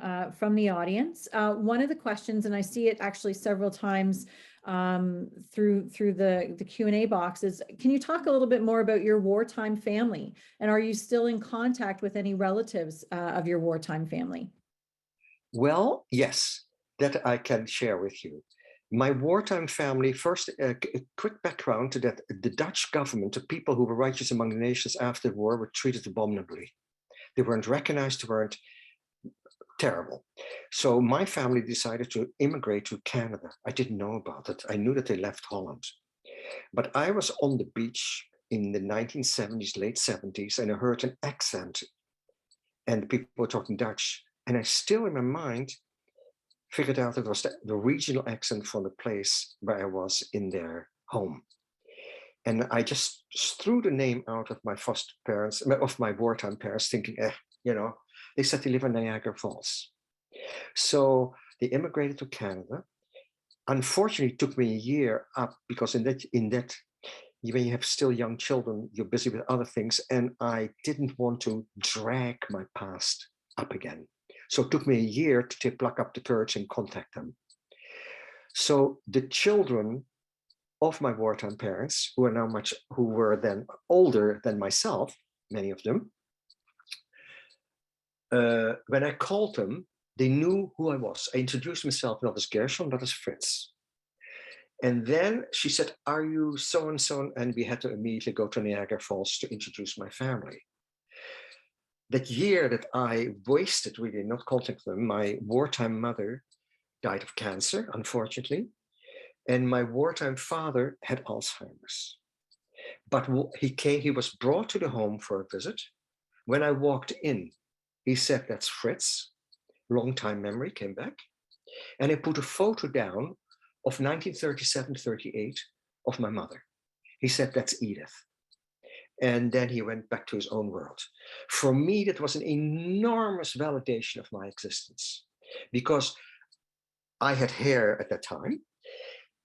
the audience. One of the questions, and I see it actually several times through the Q&A box, is, can you talk a little bit more about your wartime family? And are you still in contact with any relatives of your wartime family? Well, yes, that I can share with you. My wartime family, first, a quick background to that: the Dutch government, the people who were righteous among the nations after the war, were treated abominably. They weren't recognized, they weren't terrible. So my family decided to immigrate to Canada. I didn't know about it. I knew that they left Holland. But I was on the beach in the 1970s, late 70s, and I heard an accent, and people were talking Dutch. And I still, in my mind, figured out it was the regional accent from the place where I was in their home. And I just threw the name out of my foster parents, of my wartime parents, thinking, they said they live in Niagara Falls. So they immigrated to Canada. Unfortunately, it took me a year up, because in that when you have still young children, you're busy with other things. And I didn't want to drag my past up again. So it took me a year to pluck up the courage and contact them. So the children of my wartime parents, who were then older than myself, many of them, when I called them, they knew who I was. I introduced myself not as Gershon, but as Fritz. And then she said, "Are you so-and-so?" And we had to immediately go to Niagara Falls to introduce my family. That year that I wasted really not contacting them, my wartime mother died of cancer, unfortunately. And my wartime father had Alzheimer's. But he was brought to the home for a visit. When I walked in, he said, "That's Fritz." Long-time memory came back. And I put a photo down of 1937-38 of my mother. He said, "That's Edith." And then he went back to his own world. For me, that was an enormous validation of my existence, because I had hair at that time.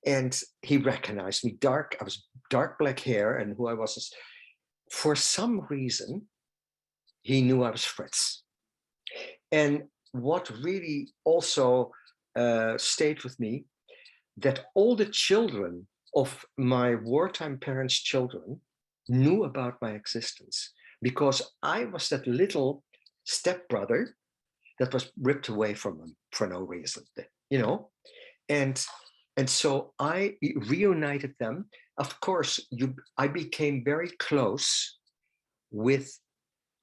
And he recognized me. I was dark black hair, and who I was is, for some reason, he knew I was Fritz. And what really also stayed with me, that all the children of my wartime parents' children knew about my existence, because I was that little stepbrother that was ripped away from them for no reason, you know? And so I reunited them. Of course, I became very close with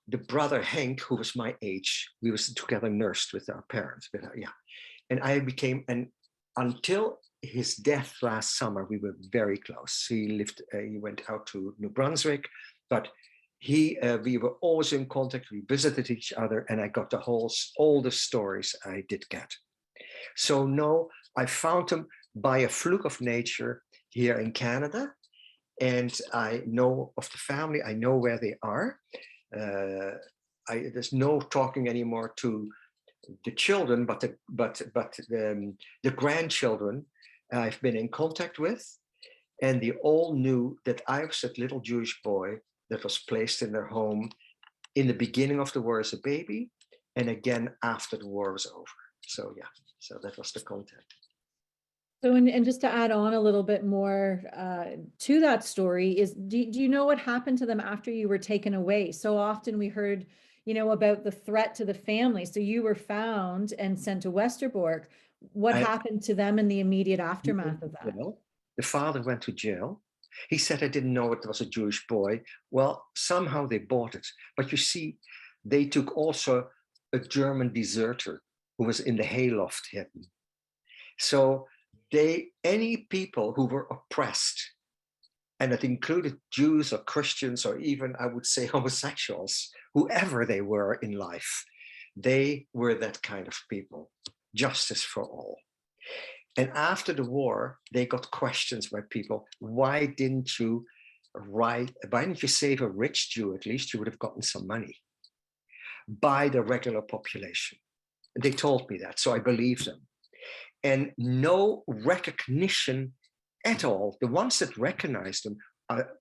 the brother Henk, who was my age. We was together nursed with our parents. And I became, and until his death last summer, we were very close. He went out to New Brunswick, but we were always in contact. We visited each other, and I got all the stories I did get. So no, I found them by a fluke of nature here in Canada, and I know of the family. I know where they are. There's no talking anymore to the children, but the grandchildren I've been in contact with, and they all knew that I was that little Jewish boy that was placed in their home in the beginning of the war as a baby, and again after the war was over. So yeah, so that was the contact. So, and just to add on a little bit more to that story is, do you know what happened to them after you were taken away? So often we heard, about the threat to the family. So you were found and sent to Westerbork. What happened to them in the immediate aftermath of that? The father went to jail. He said, I didn't know it was a Jewish boy. Well, somehow they bought it. But you see, they took also a German deserter who was in the hayloft hidden. So any people who were oppressed, and it included Jews or Christians, or even, I would say, homosexuals, whoever they were in life, they were that kind of people. Justice for all. And after the war, they got questions by people. Why didn't you save a rich Jew? At least you would have gotten some money by the regular population. And they told me that, so I believed them. And no recognition at all. The ones that recognized them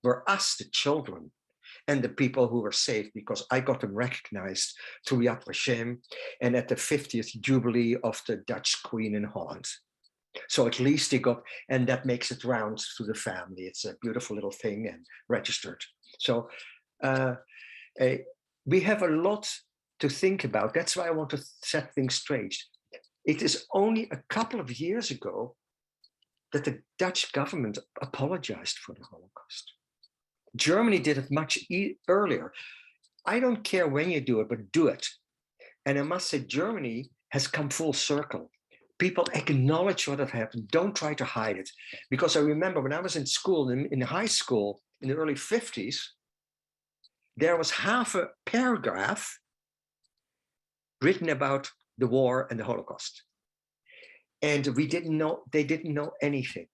were us, the children, and the people who were saved, because I got them recognized through Yad Vashem and at the 50th Jubilee of the Dutch Queen in Holland. So at least they got, and that makes it round to the family. It's a beautiful little thing and registered. So we have a lot to think about. That's why I want to set things straight. It is only a couple of years ago that the Dutch government apologized for the Holocaust. Germany did it much earlier. I don't care when you do it, but do it. And I must say, Germany has come full circle. People acknowledge what had happened. Don't try to hide it. Because I remember when I was in school, in high school, in the early 50s, there was half a paragraph written about the war and the Holocaust. And they didn't know anything.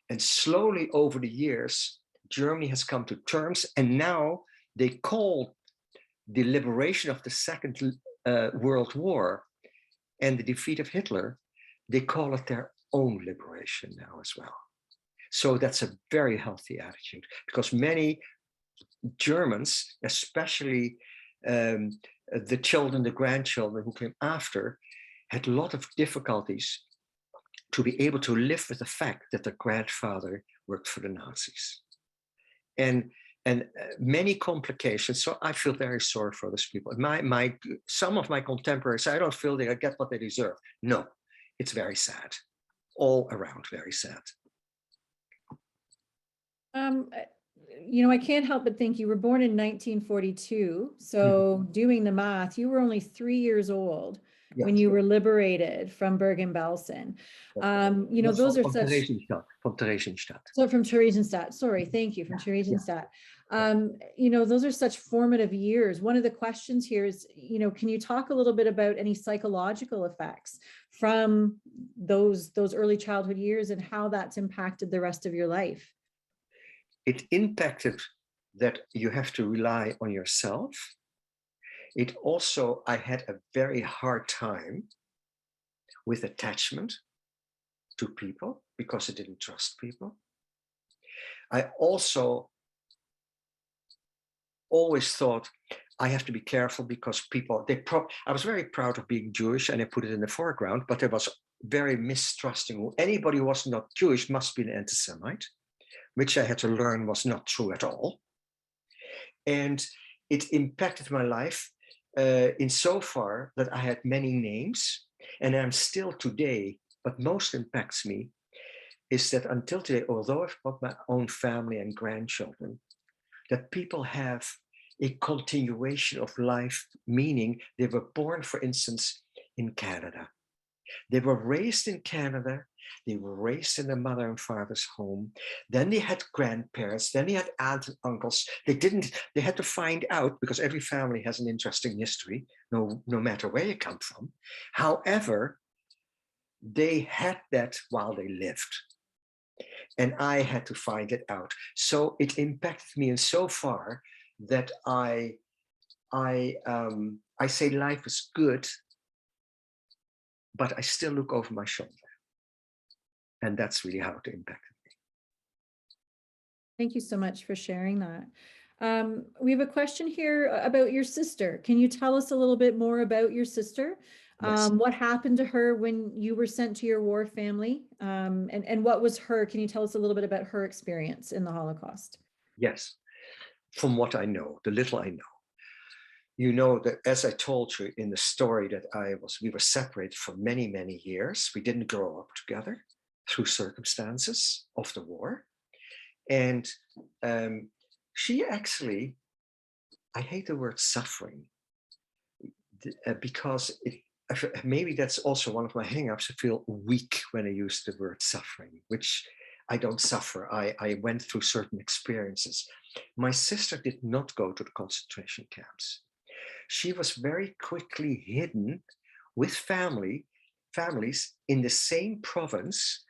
And slowly over the years, Germany has come to terms, and now they call the liberation of the Second World War and the defeat of Hitler, they call it their own liberation now as well. So that's a very healthy attitude, because many Germans, especially the children, the grandchildren who came after, had a lot of difficulties to be able to live with the fact that their grandfather worked for the Nazis. And many complications. So I feel very sorry for those people. Some of my contemporaries, I don't feel they get what they deserve. No, it's very sad. All around, very sad. I can't help but think you were born in 1942. So doing the math, you were only 3 years old when you were liberated from Bergen-Belsen. Those are such... From Theresienstadt. So from Theresienstadt, sorry, thank you, from Theresienstadt. Those are such formative years. One of the questions here is, can you talk a little bit about any psychological effects from those early childhood years and how that's impacted the rest of your life? It impacted that you have to rely on yourself. It also, I had a very hard time with attachment. to people because I didn't trust people. I also always thought I have to be careful because people, I was very proud of being Jewish and I put it in the foreground, but I was very mistrusting. Anybody who was not Jewish must be an anti-Semite, which I had to learn was not true at all. And it impacted my life insofar that I had many names, and I'm still today, what most impacts me is that until today, although I've got my own family and grandchildren, that people have a continuation of life, meaning they were born, for instance, in Canada. They were raised in Canada. They were raised in their mother and father's home. Then they had grandparents. Then they had aunts and uncles. They had to find out, because every family has an interesting history, no matter where you come from. However, they had that while they lived. And I had to find it out. So it impacted me in so far that I say life is good, but I still look over my shoulder. And that's really how it impacted me. Thank you so much for sharing that. We have a question here about your sister. Can you tell us a little bit more about your sister? Yes. What happened to her when you were sent to your war family? And what was can you tell us a little bit about her experience in the Holocaust? Yes. From what I know, the little I know. You know that, as I told you in the story, that we were separated for many, many years. We didn't grow up together through circumstances of the war. And she actually, I hate the word suffering, because maybe that's also one of my hang-ups. I feel weak when I use the word suffering, which I don't suffer. I went through certain experiences. My sister did not go to the concentration camps. She was very quickly hidden with families in the same province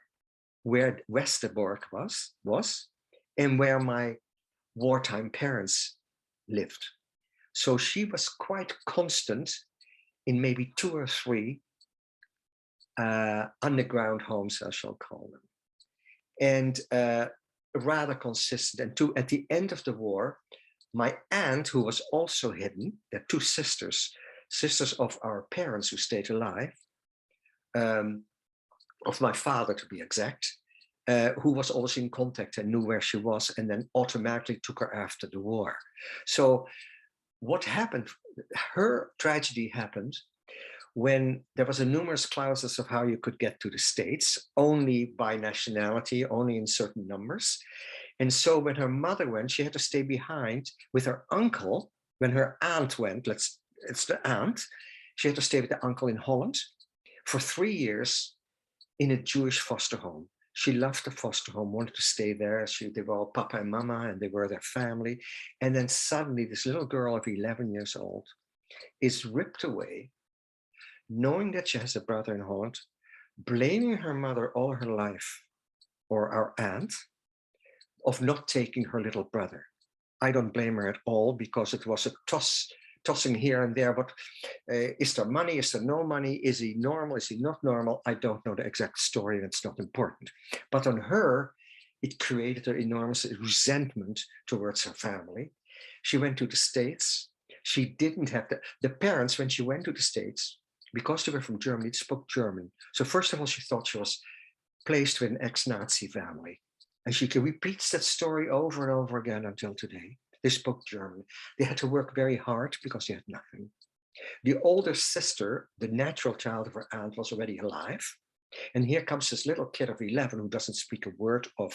where Westerbork was and where my wartime parents lived. So she was quite constant in maybe 2 or 3 underground homes, I shall call them, and rather consistent. And at the end of the war, my aunt, who was also hidden, there are 2 sisters of our parents who stayed alive, of my father to be exact, who was always in contact and knew where she was, and then automatically took her after the war. So what happened, her tragedy happened when there was a numerous clauses of how you could get to the States, only by nationality, only in certain numbers. And so when her mother went, she had to stay behind with her uncle. When her aunt went, it's the aunt, she had to stay with the uncle in Holland for 3 years in a Jewish foster home. She loved the foster home, wanted to stay there. They were all papa and mama, and they were their family. And then suddenly this little girl of 11 years old is ripped away, knowing that she has a brother in Holland, blaming her mother all her life, or our aunt, of not taking her little brother. I don't blame her at all, because it was a tossing here and there, but is there money, is there no money, is he normal, is he not normal? I don't know the exact story, and it's not important. But on her, it created an enormous resentment towards her family. She went to the States. She didn't have the parents, when she went to the States, because they were from Germany, they spoke German. So first of all, she thought she was placed with an ex-Nazi family. And she repeats that story over and over again until today. They spoke German. They had to work very hard because they had nothing. The older sister, the natural child of her aunt, was already alive. And here comes this little kid of 11 who doesn't speak a word of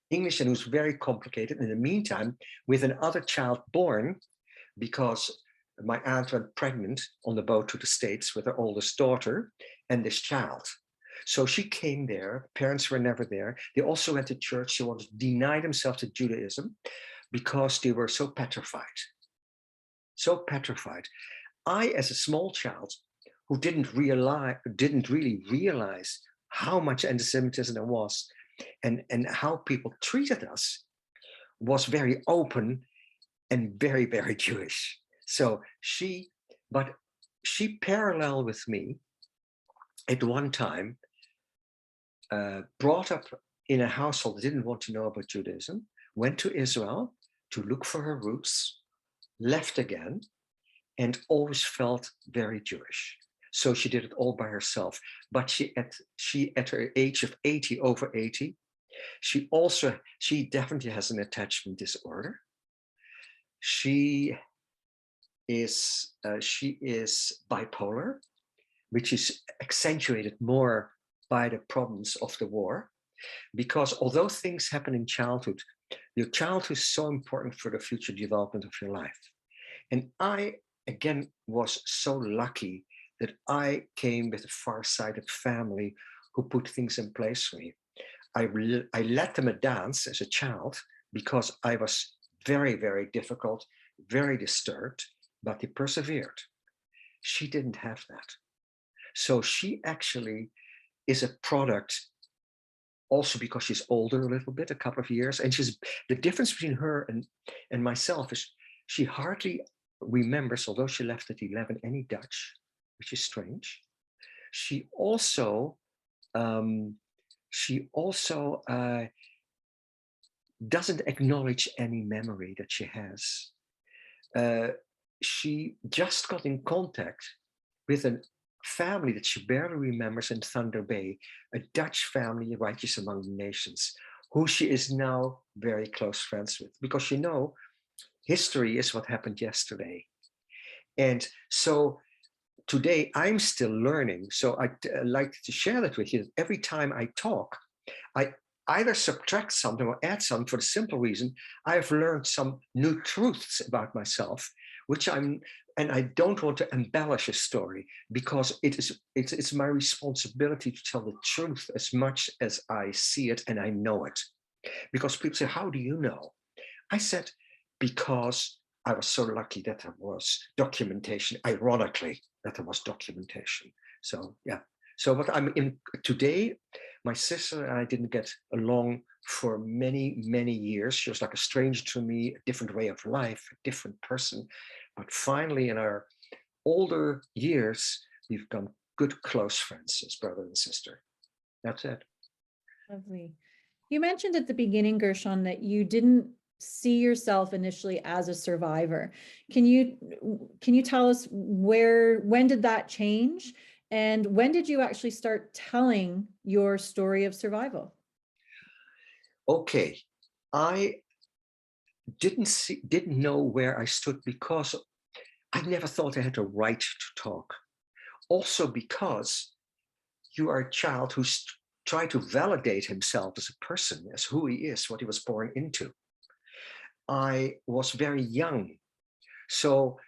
English and who's very complicated. In the meantime, with another child born, because my aunt went pregnant on the boat to the States with her oldest daughter and this child. So she came there, parents were never there. They also went to church. They wanted to deny themselves to Judaism because they were so petrified. So petrified. I, as a small child who didn't really realize how much anti-Semitism there was and how people treated us, was very open and very, very Jewish. So she paralleled with me at one time brought up in a household that didn't want to know about Judaism, went to Israel to look for her roots, left again, and always felt very Jewish. So she did it all by herself. But she at her age of 80, over 80, she definitely has an attachment disorder. She is bipolar, which is accentuated more by the problems of the war. Because although things happen in childhood, your childhood is so important for the future development of your life. And I, again, was so lucky that I came with a far-sighted family who put things in place for me. I led them a dance as a child because I was very, very difficult, very disturbed, but they persevered. She didn't have that. So she actually is a product also because she's older a little bit, a couple of years. And the difference between her and myself is she hardly remembers, although she left at 11, any Dutch, which is strange. She also doesn't acknowledge any memory that she has. She just got in contact with a family that she barely remembers in Thunder Bay, a Dutch family, righteous among the nations, who she is now very close friends with. Because history is what happened yesterday. And so today I'm still learning. So I'd like to share that with you. Every time I talk, I either subtract something or add something for the simple reason I've learned some new truths about myself, and I don't want to embellish a story because it's my responsibility to tell the truth as much as I see it and I know it. Because people say, how do you know? I said, because I was so lucky that there was documentation, ironically, that there was documentation. So yeah. So what I'm in today, my sister and I didn't get along for many, many years. She was like a stranger to me, a different way of life, a different person. But finally, in our older years, we've become good, close friends as brother and sister. That's it. Lovely. You mentioned at the beginning, Gershon, that you didn't see yourself initially as a survivor. Can you tell us when did that change? And when did you actually start telling your story of survival? Okay, I didn't know where I stood because I never thought I had a right to talk. Also because you are a child who's trying to validate himself as a person, as who he is, what he was born into. I was very young. So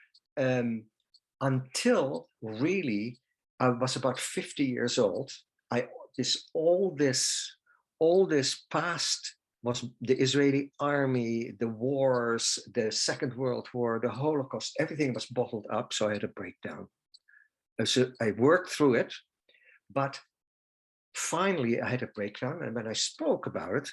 until really I was about 50 years old, all this past was the Israeli army, the wars, the Second World War, the Holocaust, everything was bottled up. So I had a breakdown. So I worked through it, but finally I had a breakdown. And when I spoke about it,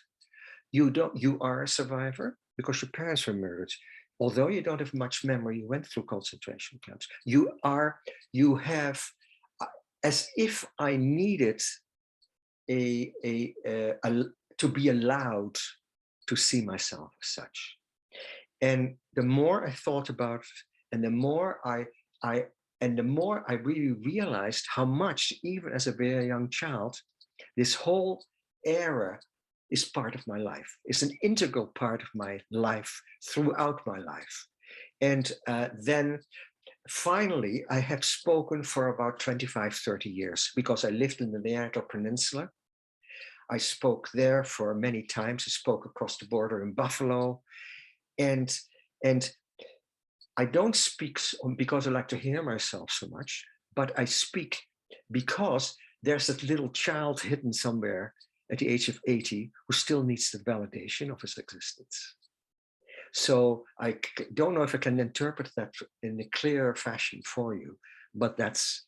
you are a survivor because your parents were murdered. Although you don't have much memory, you went through concentration camps. You have, as if I needed to be allowed to see myself as such. And the more I thought about it, and the more I really realized how much, even as a very young child, this whole era is part of my life. It's an integral part of my life throughout my life. And then finally, I had spoken for about 25, 30 years because I lived in the Neanderthal Peninsula. I spoke there for many times. I spoke across the border in Buffalo. And I don't speak because I like to hear myself so much, but I speak because there's that little child hidden somewhere at the age of 80 who still needs the validation of his existence. So I don't know if I can interpret that in a clear fashion for you, but that's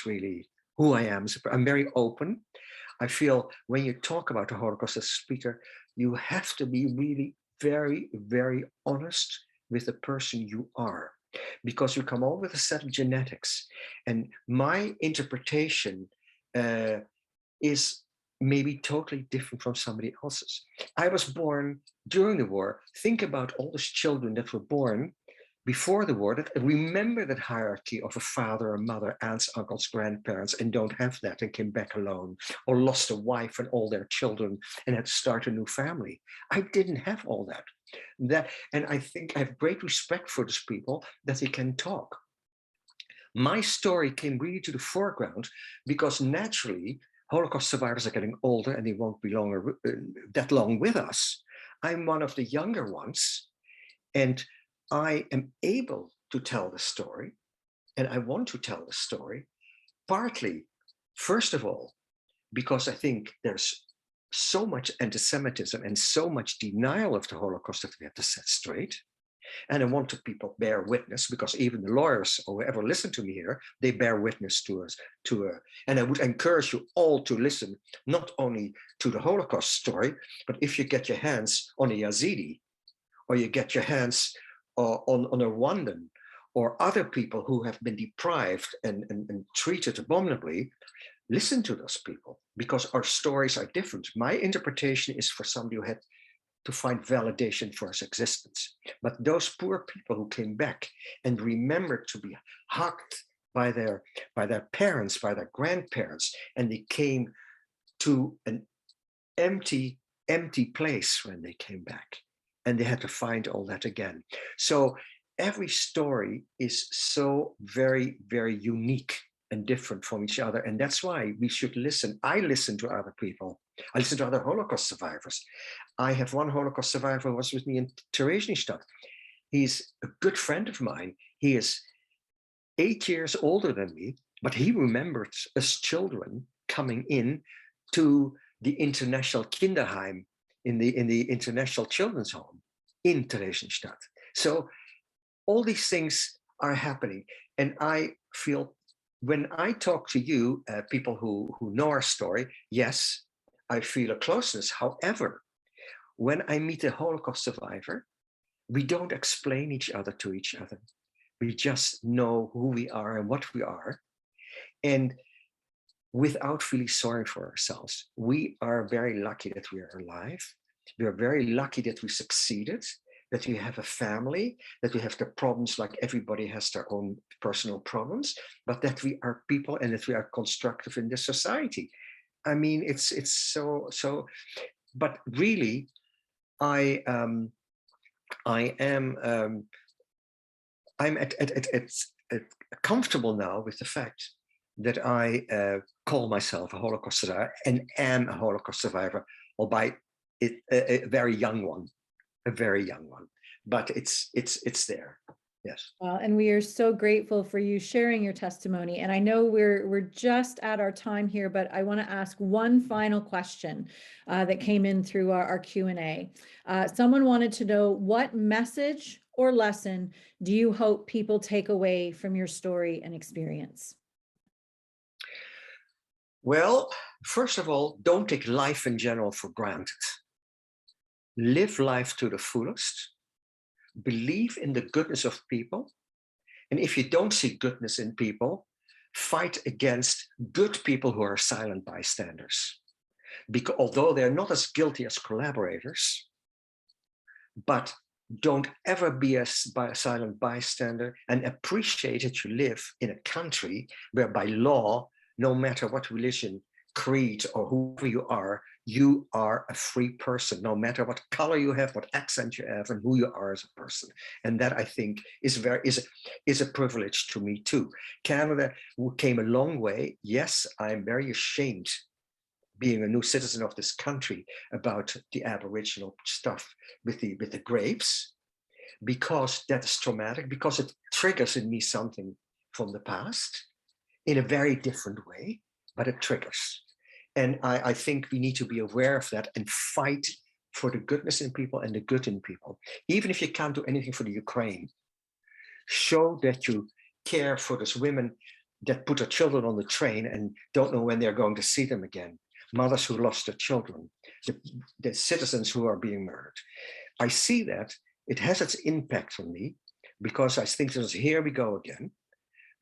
really who I am. I'm very open. I feel when you talk about the Holocaust as a speaker, you have to be really very, very honest with the person you are, because you come all with a set of genetics. And my interpretation is maybe totally different from somebody else's. I was born during the war. Think about all those children that were born before the war that remember that hierarchy of a father, a mother, aunts, uncles, grandparents, and don't have that and came back alone, or lost a wife and all their children and had to start a new family. I didn't have all that. And I think I have great respect for those people that they can talk. My story came really to the foreground because naturally Holocaust survivors are getting older and they won't be longer that long with us. I'm one of the younger ones, and I am able to tell the story, and I want to tell the story, partly, first of all, because I think there's so much anti-Semitism and so much denial of the Holocaust that we have to set straight. And I want to people bear witness, because even the lawyers or whoever listen to me here, they bear witness to us. And I would encourage you all to listen, not only to the Holocaust story, but if you get your hands on a Yazidi, or you get your hands on a Rwandan, or other people who have been deprived and treated abominably, listen to those people, because our stories are different. My interpretation is for somebody who had to find validation for his existence. But those poor people who came back and remembered to be hugged by their parents, by their grandparents, and they came to an empty place when they came back, and they had to find all that again. So every story is so very, very unique and different from each other. And that's why we should listen. I listen to other people. I listen to other Holocaust survivors. I have one Holocaust survivor who was with me in Theresienstadt. He's a good friend of mine. He is 8 years older than me, but he remembered us children coming in to the International Kinderheim in the International Children's Home in Theresienstadt. So all these things are happening. And I feel when I talk to you, people who know our story, yes, I feel a closeness. However, when I meet a Holocaust survivor, we don't explain each other to each other. We just know who we are and what we are. And without feeling sorry for ourselves, we are very lucky that we are alive. We are very lucky that we succeeded, that we have a family, that we have the problems like everybody has their own personal problems, but that we are people and that we are constructive in this society. I mean, it's so, but really, I'm comfortable now with the fact that I call myself a Holocaust survivor and am a Holocaust survivor, albeit a very young one, but it's there. Yes. And we are so grateful for you sharing your testimony. And I know we're just at our time here, but I want to ask one final question that came in through our Q&A. Someone wanted to know, what message or lesson do you hope people take away from your story and experience? Well, first of all, don't take life in general for granted. Live life to the fullest. Believe in the goodness of people. And if you don't see goodness in people, fight against good people who are silent bystanders. Because although they're not as guilty as collaborators, but don't ever be a silent bystander, and appreciate that you live in a country where by law, no matter what religion, creed, or whoever you are a free person, no matter what color you have, what accent you have, and who you are as a person. And that, I think, is a privilege to me too. Canada came a long way. Yes, I'm very ashamed, being a new citizen of this country, about the Aboriginal stuff with the grapes, because that is traumatic, because it triggers in me something from the past in a very different way, but it triggers. And I think we need to be aware of that and fight for the goodness in people and the good in people. Even if you can't do anything for the Ukraine, show that you care for those women that put their children on the train and don't know when they're going to see them again. Mothers who lost their children, the citizens who are being murdered. I see that it has its impact on me, because I think there's, here we go again.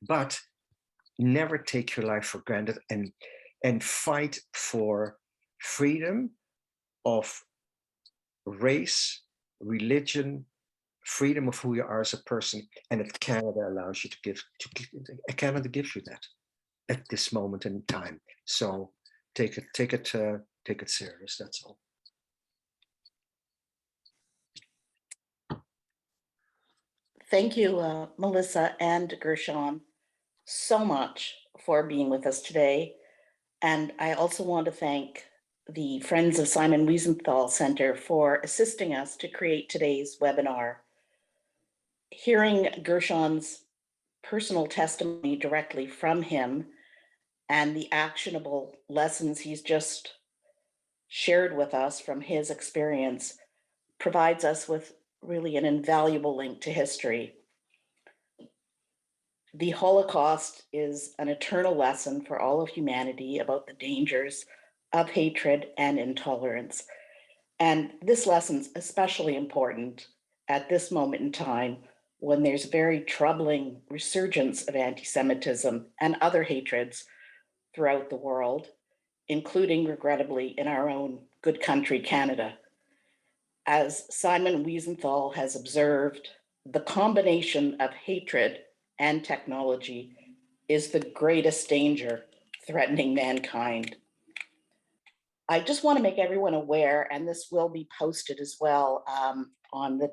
But never take your life for granted, and fight for freedom of race, religion, freedom of who you are as a person, and that Canada allows you to give. Canada gives you that at this moment in time. So take it serious. That's all. Thank you, Melissa and Gershon, so much for being with us today. And I also want to thank the Friends of Simon Wiesenthal Center for assisting us to create today's webinar. Hearing Gershon's personal testimony directly from him and the actionable lessons he's just shared with us from his experience provides us with really an invaluable link to history. The Holocaust is an eternal lesson for all of humanity about the dangers of hatred and intolerance. And this lesson's especially important at this moment in time when there's very troubling resurgence of anti-Semitism and other hatreds throughout the world, including, regrettably, in our own good country, Canada. As Simon Wiesenthal has observed, the combination of hatred and technology is the greatest danger threatening mankind. I just want to make everyone aware, and this will be posted as well on the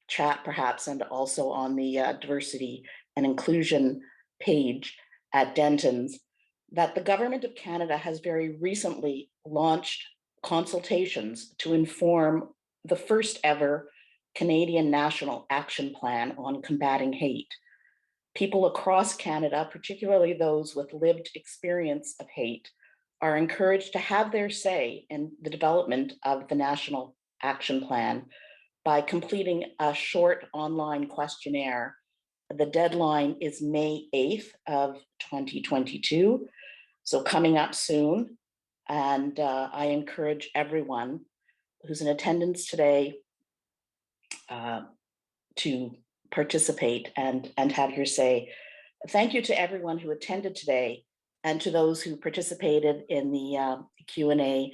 chat perhaps, and also on the diversity and inclusion page at Denton's, that the Government of Canada has very recently launched consultations to inform the first ever Canadian National Action Plan on combating hate. People across Canada, particularly those with lived experience of hate, are encouraged to have their say in the development of the National Action Plan by completing a short online questionnaire. The deadline is May 8th of 2022, so coming up soon. And I encourage everyone who's in attendance today to participate and have your say. Thank you to everyone who attended today and to those who participated in the Q&A.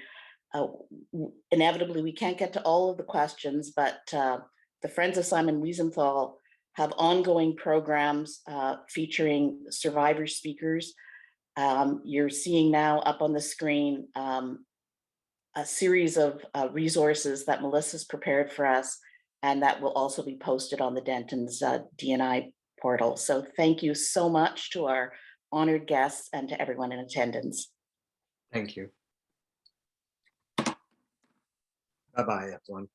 Inevitably, we can't get to all of the questions, but the Friends of Simon Wiesenthal have ongoing programs featuring survivor speakers. You're seeing now up on the screen a series of resources that Melissa's prepared for us, and that will also be posted on the Denton's D&I portal. So thank you so much to our honored guests and to everyone in attendance. Thank you. Bye-bye, everyone.